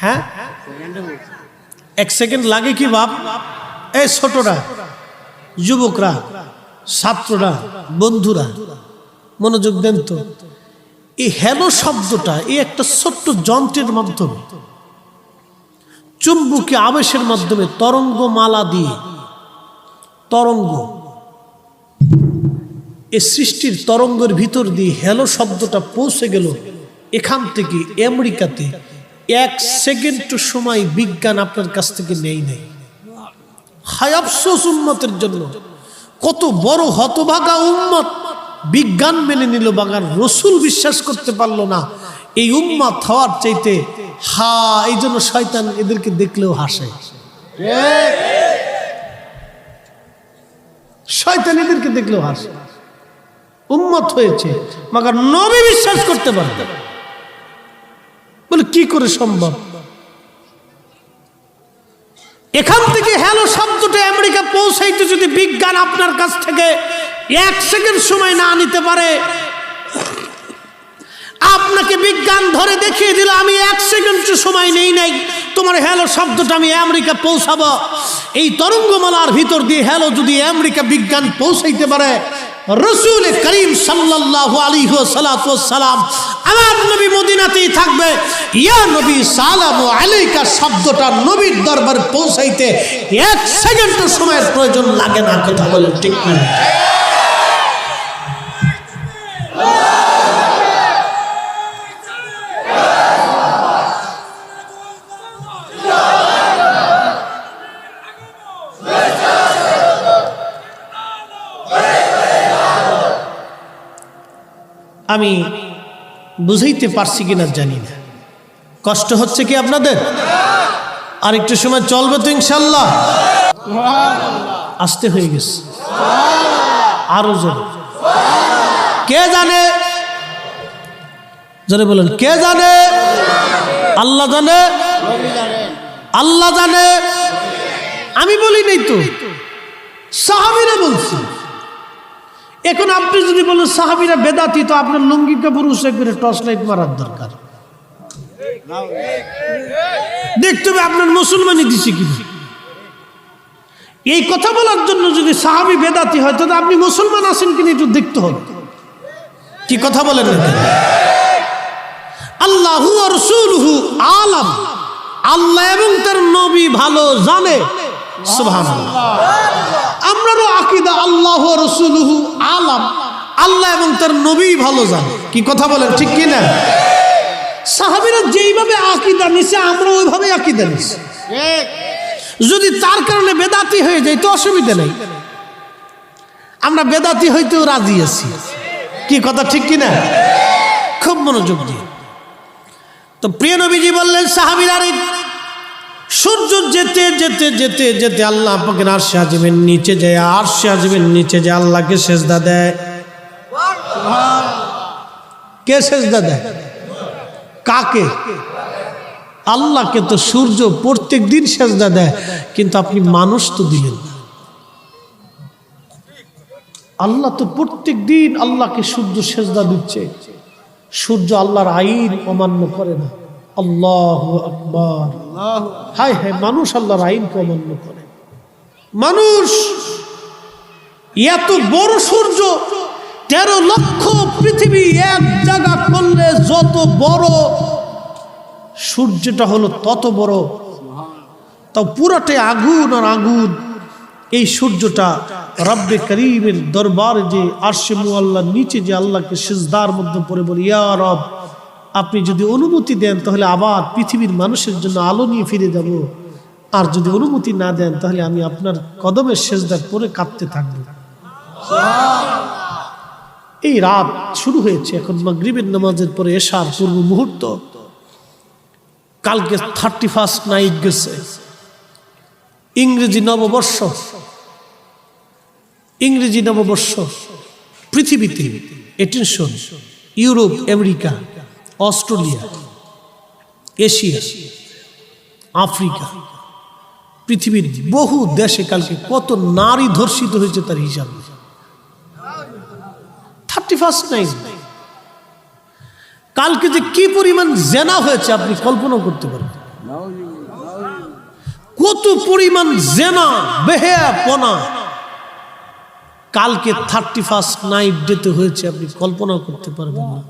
হ্যাঁ, 1 সেকেন্ড লাগে কি বাপ? এই ছোটরা, যুবকরা, ছাত্ররা, বন্ধুরা মনোযোগ দেন তো। এই হ্যালো শব্দটা এই একটা ছোট্ট যন্ত্রের মাধ্যমে, চুম্বকীয় আবেশের মাধ্যমে তরঙ্গমালা দিয়ে, তরঙ্গ, এই সৃষ্টির তরঙ্গের ভিতর দিয়ে হ্যালো শব্দটা পৌঁছে গেল এখান থেকে আমেরিকাতে। এক সেকেন্ড সময় বিজ্ঞান আপনার কাছ থেকে নেই নেই। হায় আফসোস উম্মতের জন্য, কত বড় হতভাগা উম্মত বিজ্ঞান মেনে নিল, বাগান রসুল বিশ্বাস করতে পারলো না। এই উম্মত হওয়ার চাইতে এই জন্য শয়তান এদেরকে দেখলেও হাসে। শয়তান এদেরকে দেখলেও হাসে। উম্মত হয়েছে মাগার নবী বিশ্বাস করতে পারবে, বলে কি করে সম্ভব? এখান থেকে হ্যালো শব্দটা আমেরিকা পৌঁছাইতে যদি বিজ্ঞান আপনার কাছ থেকে এক সেকেন্ড সময় না নিতে পারে, আপনাকে বিজ্ঞান ধরে দেখিয়ে দিল আমি এক সেকেন্ড সময় নেই নাই, তোমার হ্যালো শব্দটা আমি আমেরিকা পৌঁছাবো। এই তরঙ্গমালার ভিতর দিয়ে হ্যালো যদি আমেরিকা বিজ্ঞান পৌঁছাইতে পারে, রসুল করিম সাল্লাল্লাহু আলাইহি ওয়াসাল্লাম আমার নবী মদিনাতেই থাকবে, ইয়া নবী সালামু আলাইকা শব্দটা নবীর দরবারে পৌঁছাইতে এক সেকেন্ড সময়ের প্রয়োজন লাগে না। কথা বলেন ঠিক না? আমি বুঝাইতে পারছি কিনা জানি না, কষ্ট হচ্ছে কি আপনাদের? আর একটু সময় চলবে তো ইনশাল্লাহ। আসতে হয়ে গেছে আরো জোরে। কে জানে? জোরে বলেন, কে জানে? আল্লাহ জানে, আল্লাহ জানে। আমি বলি নাই তো, সাহাবীরা বলছি। এখন আপনি যদি বলেন সাহাবীরা বেদাতি, তো আপনার লুঙ্গি কাপড় উঁচু করে টর্চ লাইট মারার দরকার। দেখতে হবে আপনার মুসলমানই দিছে কিনা। এই কথা বলার জন্য যদি সাহাবী বেদাতি হয়, তাহলে আপনি মুসলমান আছেন কিনা একটু দেখতে হবে। কি কথা বলেন? আল্লাহু ওয়া রাসূলুহু আলাম, আল্লাহ এবং তার নবী ভালো জানে। সুবহানাল্লাহ। আমরারও আকীদা আল্লাহু ওয়া রাসূলুহু আলাম, আল্লাহ এবং তার নবী ভালো জানে। কি কথা বলেন, ঠিক কি না? সাহাবীরা যেইভাবে আকীদা নিছে, আমরা ওইভাবে আকীদা নিছি। যদি তার কারণে বেদাতি হয়ে যায় তো অসুবিধা নেই, আমরা বেদাতি হইতেও রাজি আছি। কি কথা ঠিক কি না? খুব মনোযোগ দিয়ে। তো প্রিয় নবীজি বললেন সাহাবীরা, সূর্য যেতে যেতে যেতে যেতে আল্লাহ পাকের আরশে আজিমের নিচে যায়, আরশে আজিমের নিচে যায় আল্লাহকে সেজদা দেয়। কে সেজদা দেয়? কাকে? আল্লাহকে। তো সূর্য প্রত্যেক দিন সেজদা দেয়, কিন্তু আপনি মানুষ তো দিলেন না। আল্লাহ তো প্রত্যেক দিন আল্লাহকে সূর্য সেজদা দিচ্ছে, সূর্য আল্লাহর আইন অমান্য করে না। আল্লাহু আকবার। হায় হায়, মানুষ আল্লাহর আইনকে অমান্য করে। মানুষ এত বড় সূর্য, 13 লক্ষ পৃথিবী এক জায়গা করলে যত বড় সূর্যটা হলো তত বড়, তাও পুরাটাই আগুন আর আগুন। এই সূর্যটা রব্বে করিমের দরবারে যে আরশে মুআল্লার নিচে যে আল্লাহকে সিজদার মধ্যে পড়ে বলি, ইয়া রব, আপনি যদি অনুমতি দেন তাহলে আবার পৃথিবীর মানুষের জন্য আলো নিয়ে ফিরে যাব, আর যদি অনুমতি না দেন তাহলে আমি আপনার কদমের সিজদা পড়ে কাঁদতে থাকব। এই রাত শুরু হয়েছে, এখন মাগরিবের নামাজের পরে এশার পূর্ব মুহূর্ত। কালকে 31st নাইট গেছে, ইংরেজি নববর্ষ। ইংরেজি নববর্ষ পৃথিবীতে attention, Europe, America, Australia, Asia, Africa, পৃথিবীর বহু দেশে কালকে কত নারী ধর্ষিত হয়েছে তার হিসাব। 31st night. কালকে যে কি পরিমাণ জেনা হয়েছে আপনি কল্পনা করতে পারবেন। কত পরিমাণ জেনা, বেহায়াপনা কালকে 31st নাইট ডেতে হয়েছে, আপনি কল্পনা করতে পারবেন না।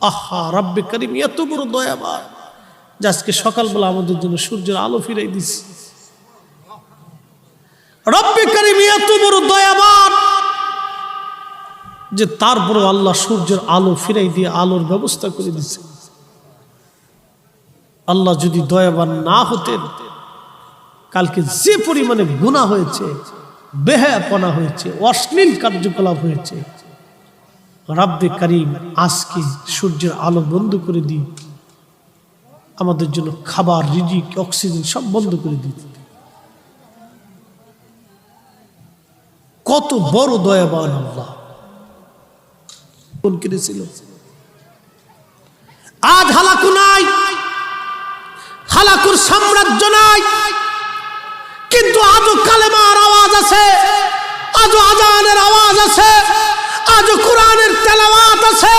আহা, রব্বে করিম এত বড় দয়াবান যে আজকে সকালবেলা আমাদের জন্য সূর্যের আলো ফিরাই দিচ্ছে। রব্বে করিম এত বড় দয়াবান যে তারপরে আল্লাহ সূর্যের আলো ফিরাই দিয়ে আলোর ব্যবস্থা করে দিচ্ছে। আল্লাহ যদি দয়াবান না হতেন, কালকে যে পরিমাণে গুনাহ হয়েছে, বেহায়াপনা হয়েছে, অশ্লীল কার্যকলাপ হয়েছে, রাব্বে কারীম আজকে সূর্যের আলো বন্ধ করে দিই, আমাদের জন্য খাবার, রিজিক, অক্সিজেন সব বন্ধ করে দিত। কত বড় দয়াবান আল্লাহ কোন করেছিল। আজ হালাকু নাই, হালাকুর সাম্রাজ্য নাই, কিন্তু আজও কালেমার আওয়াজ আছে, আজও আজানের আওয়াজ আছে, আজও কোরআনের তেলাওয়াত আছে,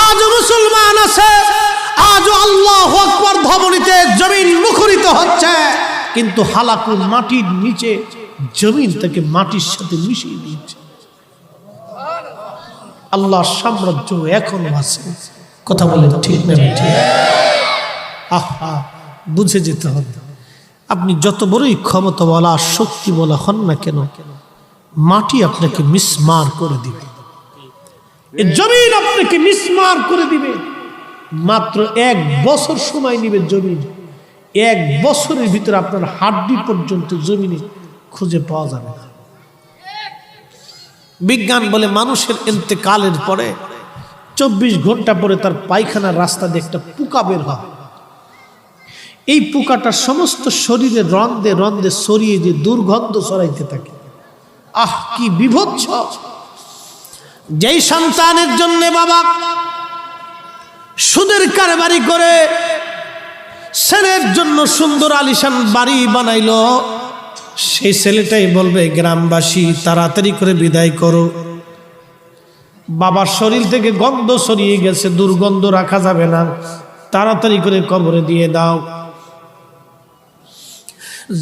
আজও মুসলমান আছে, আজও আল্লাহু আকবার ধ্বনিতে জমিন মুখরিত হচ্ছে। কিন্তু হালাকুর মাটির নিচে জমিন থেকে মাটির সাথে মিশিয়ে দিয়েছে। আল্লাহর সাম্রাজ্য এখনো আছে। কথা বলে ঠিক না? ঠিক। আহা, বুঝে যেতে হবে। আপনি যত বড়ই ক্ষমতা বলা, শক্তি বলা হন না কেন, মাটি আপনাকে মিসমার করে দিবে, জমিন আপনাকে মিসমার করে দিবে। মাত্র 1 বছর সময় নিবে জমিন, 1 বছরের ভিতরে আপনার হাড্ডি পর্যন্ত জমিনে খুঁজে পাওয়া যাবে না। বিজ্ঞান বলে মানুষের ইন্তেকালের পরে 24 ঘন্টা পরে তার পায়খানার রাস্তা দিয়ে একটা পোকা বের হয়। এই পোকাটা সমস্ত শরীরে রন্ধে রন্ধে ছড়িয়ে যে দুর্গন্ধ ছড়াইতে থাকে। আহ, কি বিভৎস! যেই সন্তানের জন্য বাবা সুদের কারবারি করে ছেলের জন্য সুন্দর আলিশান বাড়ি বানাইলো, সেই ছেলেটাই বলবে গ্রামবাসী তাড়াতাড়ি করে বিদায় করো, বাবার শরীর থেকে গন্ধ ছড়িয়ে গেছে, দুর্গন্ধ রাখা যাবে না, তাড়াতাড়ি করে কবরে দিয়ে দাও।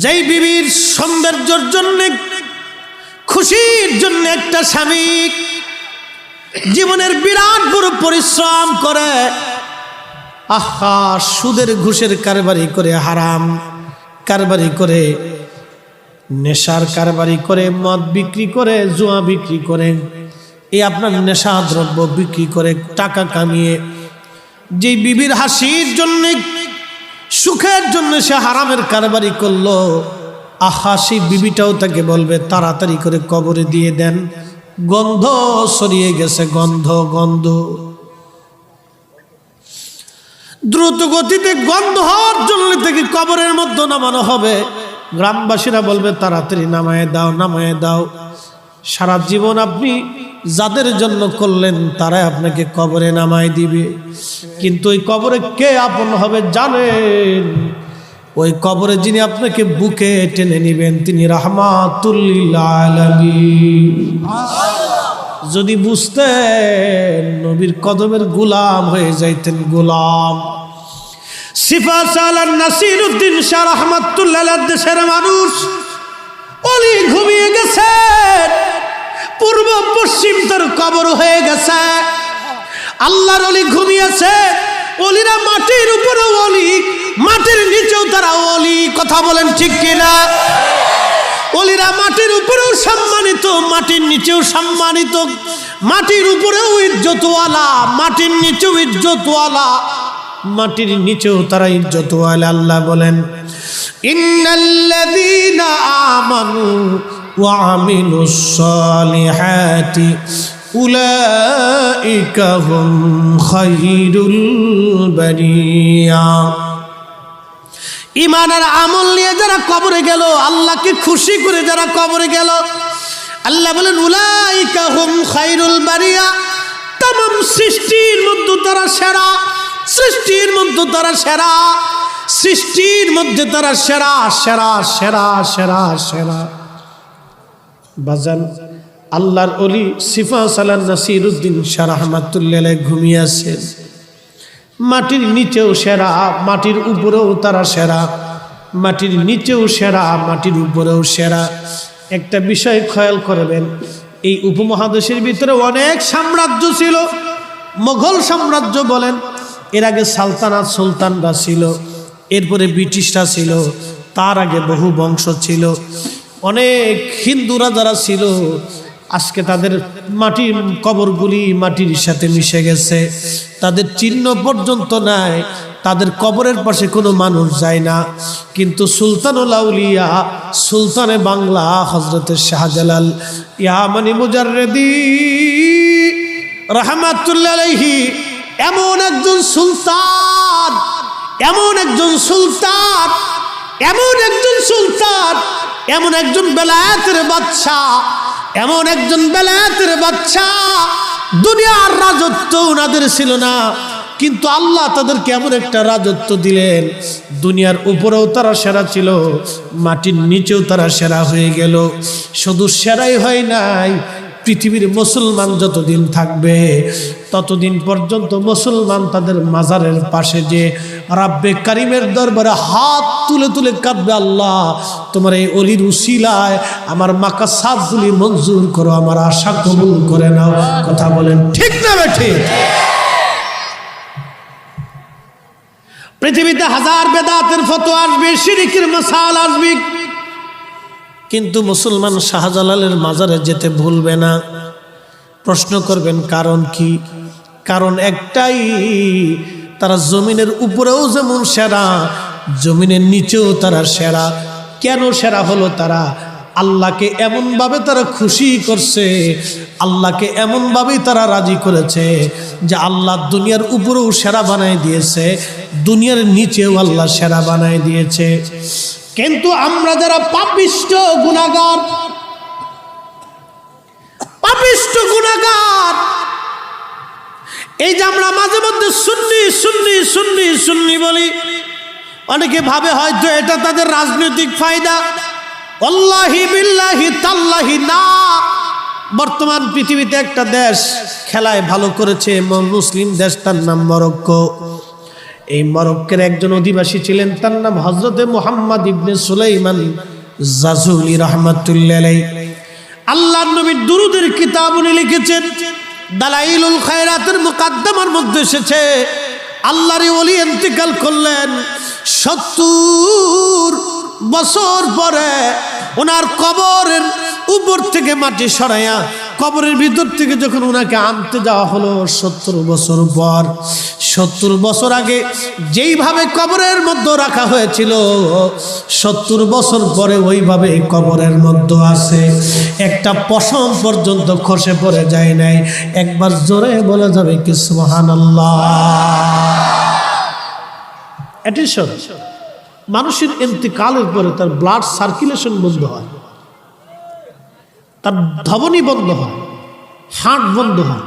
যেই বিবির সৌন্দর্যের জন্য, খুশির জন্য একটা স্বামী জীবনের বিরাট বড় পরিশ্রম করে, আহা, সুদের ঘুষের কারবারি করে, হারাম কারবারি করে, নেশার কারবারি করে, মদ বিক্রি করে, জুয়া বিক্রি করে, এই আপনার নেশা দ্রব্য বিক্রি করে টাকা কামিয়ে যে বিবির হাসির জন্য, সুখের জন্য সে হারামের কারবারি করলো, আহা, সেই বিবিটাও তাকে বলবে তাড়াতাড়ি করে কবরে দিয়ে দেন, গন্ধ ছড়িয়ে গেছে, গন্ধ গন্ধ। দ্রুত গতিতে গন্ধ হওয়ার জন্য থেকে কবরের মধ্যে নামানো হবে। গ্রামবাসীরা বলবে তাড়াতাড়ি নামায় দাও, নামায় দাও। সারা জীবন আপনি যাদের জন্য করলেন তারাই আপনাকে কবরে নামায় দিবে, কিন্তু ওই কবরে কে আপন হবে জানেন? ওই কবরে যিনি আপনাকে বুকে টেনে নিবেন তিনি রাহমাতুল লিল আলামিন। যদি বুঝতেন নবীর কদমের গোলাম হয়ে যাইতেন, গোলাম। সিফাত আলান নাসিরউদ্দিন শাহ রাহমাতুল্লাহ আলাইহি দেশের মানুষ, ওলি ঘুমিয়ে গেছে, পূর্ব পশ্চিম তার কবর হয়ে গেছে। আল্লাহর ওলি ঘুমিয়েছে। ওলিরা মাটির উপরে ওলি, মাটির নিচেও তারা ওলি। কথা বলেন ঠিক কিনা? ওলিরা মাটির উপরেও সম্মানিত, মাটির নিচেও সম্মানিত, মাটির উপরেও ইজ্জতওয়ালা, মাটির নিচেও ইজ্জতওয়ালা, মাটির নিচেও তারা ইজ্জতওয়ালা। আল্লাহ বলেন ইন্নাল্লাযীনা আমানু ওয়া আমিলুস সালিহাতি উলাইকা হুম খায়রুল বারিয়া। ঈমানের আমল নিয়ে যারা কবরে গেল, আল্লাহকে খুশি করে যারা কবরে গেল, আল্লাহ বলেন উলাইকা হুম খায়রুল বারিয়া। तमाम সৃষ্টির মধ্যে তারা সেরা, সৃষ্টির মধ্যে তারা সেরা, সৃষ্টির মধ্যে তারা সেরা, সেরা সেরা সেরা সেরা। বাজান, আল্লাহর ওলি সিফাত আলান নাসিরউদ্দিন শাহ রাহমাতুল্লাহ আলাইহি ঘুমিয়ে আছেন। মাটির নিচেও সেরা, মাটির উপরেও তারা সেরা, মাটির নিচেও সেরা, মাটির উপরেও সেরা। একটা বিষয় খেয়াল করবেন, এই উপমহাদেশের ভিতরে অনেক সাম্রাজ্য ছিল। মোগল সাম্রাজ্য বলেন, এর আগে সালতানাত সুলতানরা ছিল, এরপরে ব্রিটিশরা ছিল, তার আগে বহু বংশ ছিল, অনেক হিন্দুরা যারা ছিল আজকে তাদের মাটির কবরগুলি মাটির সাথে মিশে গেছে, তাদের চিহ্ন পর্যন্ত নাই, তাদের কবরের পাশে কোনো মানুষ যায় না। কিন্তু সুলতানুল আউলিয়া, সুলতানে বাংলা হযরত শাহজালাল ইয়ামানি মুজাররিদি রাহমাতুল্লাহ আলাইহি এমন একজন সুলতান, এমন একজন সুলতান, এমন একজন সুলতান, এমন একজন বেলায়েতের বাদশা, এমন একজন বেলায়েতের বাদশা। দুনিয়ার রাজত্ব ওনাদের ছিল না, কিন্তু আল্লাহ তাদেরকে এমন একটা রাজত্ব দিলেন, দুনিয়ার উপরেও তারা সেরা ছিল, মাটির নিচেও তারা সেরা হয়ে গেল। শুধু সেরাই হয় নাই, পৃথিবীর মুসলমান যতদিন থাকবে ততদিন পর্যন্ত মুসলমান তাদের মাজারের পাশে যে রাব্বে কারিমের দরবারে হাত তুলে তুলে কাঁদবে, আল্লাহ তোমার এই অলির উসিলায় আমার মাকাসাদগুলি মঞ্জুর করো, আমার আশা কবুল করে নাও। কথা বলেন ঠিক না বেঠিক? পৃথিবীতে হাজার বেদাতের ফতোয়া আসবে, শিরকের মাসাল আসবে, কিন্তু মুসলমান শাহজালালের মাজারে যেতে ভুলবে না। প্রশ্ন করবেন কারণ কি? কারণ একটাই, তারা জমিনের উপরেও যেমন সেরা, জমিনের নিচেও তারা সেরা। কেন সেরা হলো? তারা আল্লাহকে এমনভাবে তারা খুশি করছে, আল্লাহকে এমনভাবেই তারা রাজি করেছে যে আল্লাহ দুনিয়ার উপরেও সেরা বানায় দিয়েছে, দুনিয়ার নিচেও আল্লাহ সেরা বানায় দিয়েছে। কিন্তু আমরা যারা পাপিষ্ঠ গুনাহগার, পাপিষ্ঠ গুনাহগার, এই যে আমরা মাঝে মধ্যে সুন্নি সুন্নি সুন্নি সুন্নি বলি, অনেকে ভাবে হয়তো এটা তাদের রাজনৈতিক ফায়দা। আল্লাহি বিল্লাহি তাল্লাহি না। বর্তমান পৃথিবীতে একটা দেশ খেলায় ভালো করেছে, মুসলিম দেশ, তার নাম মরক্কো। এই মরক্কোর একজন অধিবাসী ছিলেন, তার নাম হযরতে মুহাম্মদ ইবনে সুলাইমান জাজুলি রাহমাতুল্লাহ আলাইহি। আল্লাহর নবীর দুরূদের কিতাব উনি লিখেছেন, দালাইলুল খায়রাতের মুকদ্দমার মধ্যে এসেছে, আল্লাহর ওলি ইন্তেকাল করলেন 70 বছর পরে ওনার কবরের উপর থেকে মাটি সরাইয়া কবরের ভিতর থেকে যখন ওনাকে আনতে যাওয়া হলো 70 বছর পর, 70 বছর আগে যেইভাবে কবরের মধ্যে রাখা হয়েছিল 70 বছর পরে ওইভাবে কবরের মধ্যে আছে, একটা পশম পর্যন্ত খসে পড়ে যায় নাই। একবার জোরে বলা যাবে কি সুবহানাল্লাহ? অ্যাটেনশন, মানুষের ইন্তেকালের পরে তার ব্লাড সার্কুলেশন বন্ধ হয়, তার ধমনী বন্ধ হয়, হার্ট বন্ধ হয়,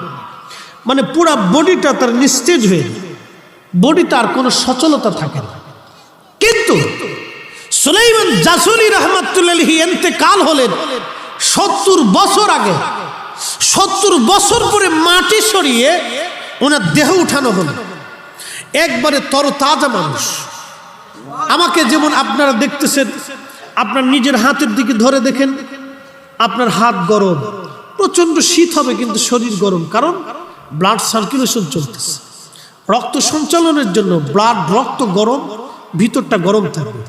মানে পুরা বডিটা তার নিস্তেজ হয়ে যায়, বডিতে আর কোনো সচলতা থাকে না। কিন্তু সুলাইমান জাসুলি রাহমাতুল্লাহ আলাইহি ইন্তেকাল হলেন 70 বছর আগে। 70 বছর পরে মাটি সরিয়ে ওনার দেহ উঠানো হলো, একবারে তরতাজা মানুষ। আমাকে যেমন আপনারা দেখতেছেন, আপনার নিজের হাতের দিকে ধরে দেখেন, আপনার হাত গরম, প্রচন্ড শীত হবে কিন্তু শরীর গরম, কারণ ব্লাড সার্কুলেশন চলতেছে, রক্ত সঞ্চালনের জন্য ব্লাড, রক্ত গরম, ভিতরটা গরম থাকবে।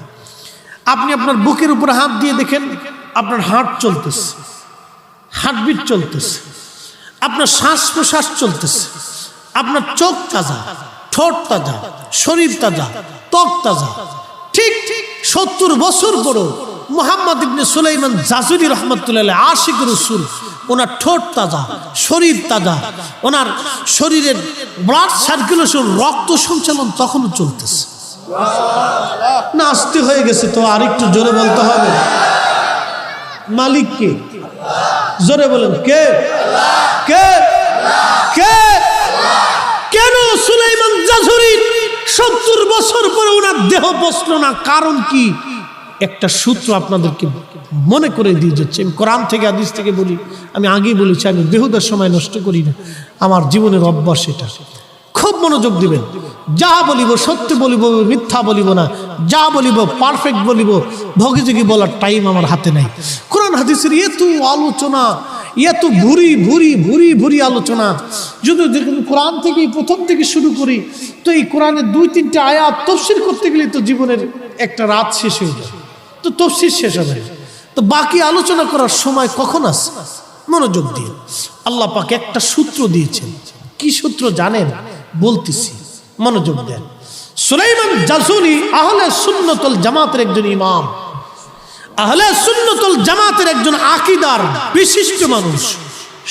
আপনি আপনার বুকের উপরে হাত দিয়ে দেখেন, আপনার হার্ট চলতেছে, হার্টবিট চলতেছে, আপনার শ্বাস প্রশ্বাস চলতেছে, আপনার চোখ তাজা, ঠোঁট তাজা, শরীর তাজা, ত্বক তাজা। ঠিক 70 বছর পরও মুহাম্মদ ইবনে সুলাইমান জাজুলি রাহমাতুল্লাহ আলাইহি আশিক রাসূল, ওনার ঠোঁট তাজা, শরীর তাজা, ওনার শরীরের ব্লাড সার্কুলেশন, রক্ত সঞ্চালন তখনও চলতেছে। না আস্তে হয়ে গেছে তো, আরেকটু জোরে বলতে হবে। মালিক কে? জোরে বলেন কে? কে? কে? কেন সুলাইমান জাজুলি 70 বছর পরে ওনার দেহ বসলো না? কারণ কি? একটা সূত্র আপনাদেরকে মনে করে দিয়ে যাচ্ছে। আমি কোরআন থেকে, হাদিস থেকে বলি, আমি আগেই বলেছি, আমি বেহুদার সময় নষ্ট করি না, আমার জীবনের অভ্যাস এটা। খুব মনোযোগ দিবেন, যা বলিব সত্য বলিব, মিথ্যা বলিব না, যা বলিব পারফেক্ট বলিব, ভগিযোগী বলার টাইম আমার হাতে নাই। কোরআন হাদিসের এত আলোচনা, এত ভুরি ভুরি ভুরি ভুরি আলোচনা, যদি দেখুন কোরআন থেকে প্রথম থেকে শুরু করি তো এই কোরআনের 2-3টা আয়াত তাফসীর করতে গেলে তো জীবনের একটা রাত শেষ হয়ে যায়, তো তাফসীর শেষ হবে, তো বাকি আলোচনা করার সময় কখন আছে? মনোযোগ দিয়ে। আল্লাহ পাক একটা সূত্র দিয়েছেন। কি সূত্র জানেন? বলতেছি, মনোযোগ দেন। সুলাইমান জাজুলি আহলে সুন্নাতুল জামাতের একজন ইমাম, আহলে সুন্নাতুল জামাতের একজন আকীদার বিশিষ্ট মানুষ।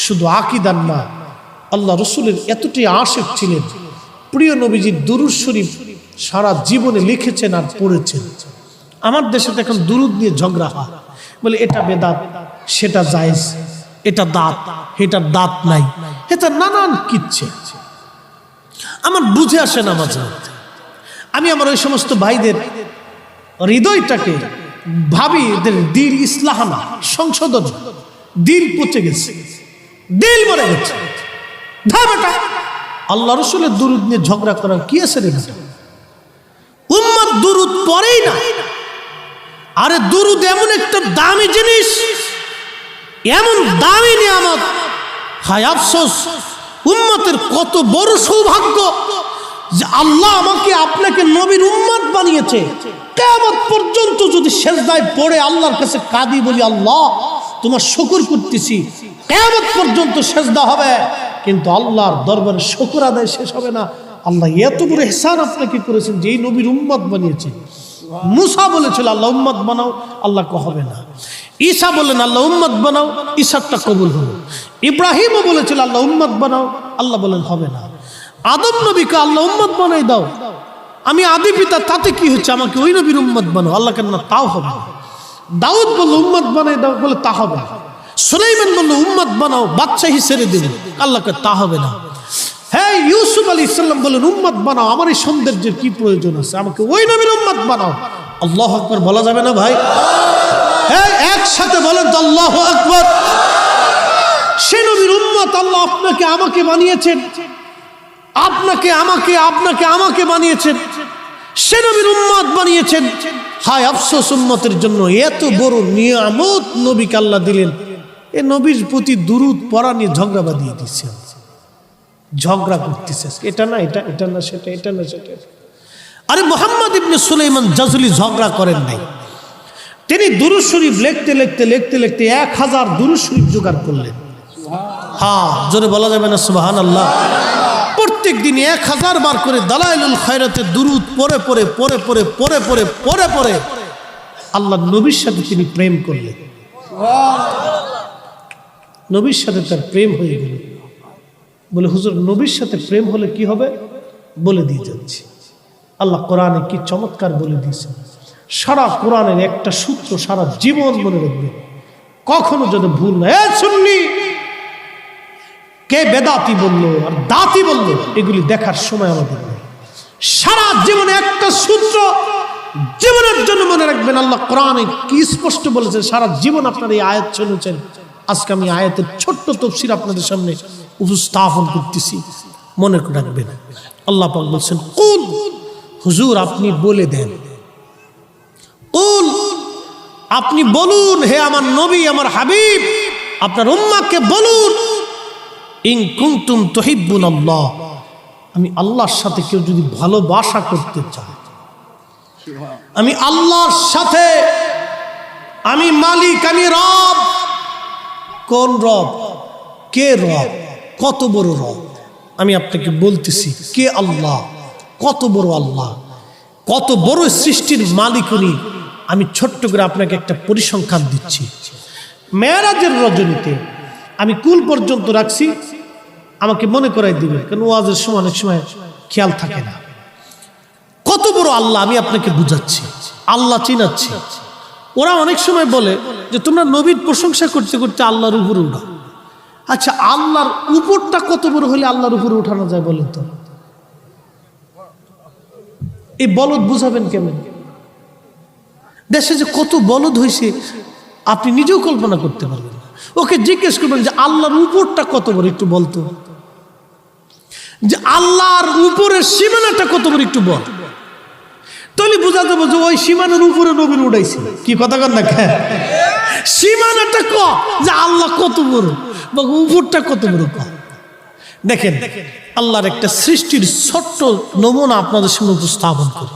শুধু আকীদার না, আল্লাহ রাসূলের এতটাই আশিক ছিলেন, প্রিয় নবীজির দুরূদ শরীফ সারা জীবনে লিখেছেন আর পড়েছেন। আমার দেশে এখন দুরূদ নিয়ে ঝগড়া হয়, বলে এটা বেদাত, সেটা জায়েজ, এটা দাঁত, এটার দাঁত নাই, এটা নানান কিচ্ছে। আমার বুঝে আসে না মাঝে। আমি আমার ওই সমস্ত ভাইদের হৃদয়টাকে ভাবি, এদের দিল ইসলাহ না, সংশোধন, দিল পচে গেছে, দিল মরে গেছে। আল্লাহ রাসূলের দুরূদ নিয়ে ঝগড়া করার কি আছে রে বেটা? উম্মত দুরূদ পড়েই না। আরে দুরূদ এমন একটা দামি জিনিস, এমন দামি নিয়ামত। হায় আফসোস, উম্মতের কত বড় সৌভাগ্য যে আল্লাহ আমাকে আপনাকে নবীর উম্মত বানিয়েছে। কিয়ামত পর্যন্ত যদি সিজদায় পড়ে আল্লাহর কাছে কাঁদি, বলি আল্লাহ তোমার শুকর করতেছি, কিয়ামত পর্যন্ত সিজদা হবে, কিন্তু আল্লাহর দরবারে শুকর আদায় শেষ হবে না। আল্লাহ এত বড় ইহসান আপনাকে করেছেন যে এই নবীর উম্মত বানিয়েছে। মুসা বলেছিল আল্লাহ উম্মত বানাও, আল্লাহ হবে না। ঈসা বললেন আল্লাহ উম্মত বানাও, ঈসারটা কবুল হলো। ইব্রাহিমও বলেছিল আল্লাহ উম্মত বানাও, আল্লাহ বলেন হবে না। আদম নবীকে আল্লাহ উম্মত বানাই দাও, আমি আদি পিতা, তাতে কি হচ্ছে, আমাকে ওই নবীর উম্মত বানাও, আল্লাহ কেন না, তাও হবে না। দাউদ বলল উম্মত বানাই দাও, বলে তা হবে না। সুলাইমান বলল উম্মত বানাও, বাদশাহী ছেড়ে দেবে, আল্লাহকে তা হবে না। হ্যাঁ, ইউসুফ আলাইহিস সালাম বলেন উম্মত বানাও, আমার এই সৌন্দর্যের কি প্রয়োজন আছে, আমাকে ওই নবীর উম্মত বানাও। আল্লাহু আকবার বলা যাবে না ভাই? হ্যাঁ, একসাথে বলেন তো আল্লাহু আকবার। সে নবীর উম্মত আল্লাহ আপনাকে আমাকে বানিয়েছেন, আপনাকে আমাকে বানিয়েছেন, সে নবীর উম্মত বানিয়েছেন। হায় আফসোস, উম্মতের জন্য এত বড় নিয়ামত নবীকে আল্লাহ দিলেন, এ নবীর প্রতি দুরূদ পড়া নিয়ে ঝগড়া বাঁধিয়ে দিচ্ছে, ঝগড়া করতেছে, এটা না এটা, এটা না সেটা, এটা না সেটা। আরে মুহাম্মদ ইবনে সুলাইমান জাজুলি ঝগড়া করেন নাই। তিনি দুরূদ শরীফ লিখতে লিখতে লিখতে লিখতে 1000 দুরূদ শরীফ জোগাড় করলেন। হ্যাঁ, জোরে বলা যাবে না সুবহানাল্লাহ? প্রত্যেক দিন 1000 বার করে দালাইলুল খায়রাতের দুরূদ পড়ে পড়ে পড়ে পড়ে পড়ে পড়ে পড়ে পড়ে আল্লাহ নবীর সাথে তিনি প্রেম করলেন। নবীর সাথে তার প্রেম হয়ে গেল। বলে হুজুর, নবীর সাথে প্রেম হলে কি হবে? বলে দিয়ে যাচ্ছি। আল্লাহ কোরআনে কি চমৎকার বলে দিয়েছেন। সারা কোরআনের একটা সূত্র সারা জীবন মনে রাখবে, কখনো যদি ভুল না। সুন্নি কে বেদাতি বললো আর দাতি বললো, এগুলি দেখার সময় আমাদের নেই। সারা জীবনে একটা সূত্র জীবনের জন্য মনে রাখবেন। আল্লাহ কোরআনে কি স্পষ্ট বলেছেন, সারা জীবন আপনারা এই আয়াত শুনেছেন। আজকে আমি আয়াতের ছোট্ট তাফসীর আপনাদের সামনে উপস্থাপন করতেছি, মনে রাখবেন। আল্লাহ পাক বলছেন, কুল, হুজুর আপনি বলে দেন, কুল আপনি বলুন, হে আমার নবী, আমার হাবিব, আপনার উম্মাহকে বলুন, ইন কুনতুম তুহিব্বুনাল্লাহ, আমি আল্লাহর সাথে কেউ যদি ভালোবাসা করতে চায়, আমি আল্লাহর সাথে, আমি মালিক, আমি রব। কোন রব? কে রব? কত বড় রব? আমি আপনাকে বলতেছি, কে আল্লাহ, কত বড় আল্লাহ, কত বড় সৃষ্টির মালিক উনি। আমি ছোট্ট করে আপনাকে একটা পরিসংখ্যান দিচ্ছি। মেরাজের রজনীতে আমি কুল পর্যন্ত রাখছি, আমাকে মনে করাই দিবে, কারণ ওয়াজের সময় অনেক সময় খেয়াল থাকে না। কত বড় আল্লাহ আমি আপনাকে বুঝাচ্ছি, আল্লাহ চিনাচ্ছি। ওরা অনেক সময় বলে যে তোমরা নবীর প্রশংসা করতে করতে আল্লাহর উপরে উঠাও। আচ্ছা, আল্লাহর উপরটা কত বড় হলে আল্লাহর উপরে উঠানো যায় বলেন তো? এই বলদ বুঝাবেন কেমন? দেশে যে কত বলদ হয়েছে আপনি নিজেও কল্পনা করতে পারবেন না। ওকে জিজ্ঞেস করবেন যে আল্লাহর উপরটা কত বড়, একটু বলতো, যে আল্লাহর উপরের সীমানাটা কত বড় একটু বল, তাহলে বুঝা যাবো যে ওই সীমানার উপরে নবীর উঠাইছে। কি কথা কন না? সীমানাটা ক, যে আল্লাহ কত বড় বা উপরটা কত বড় ক। দেখেন, আল্লাহর একটা সৃষ্টির ছোট্ট নমুনা আপনাদের সামনে উপস্থাপন করি।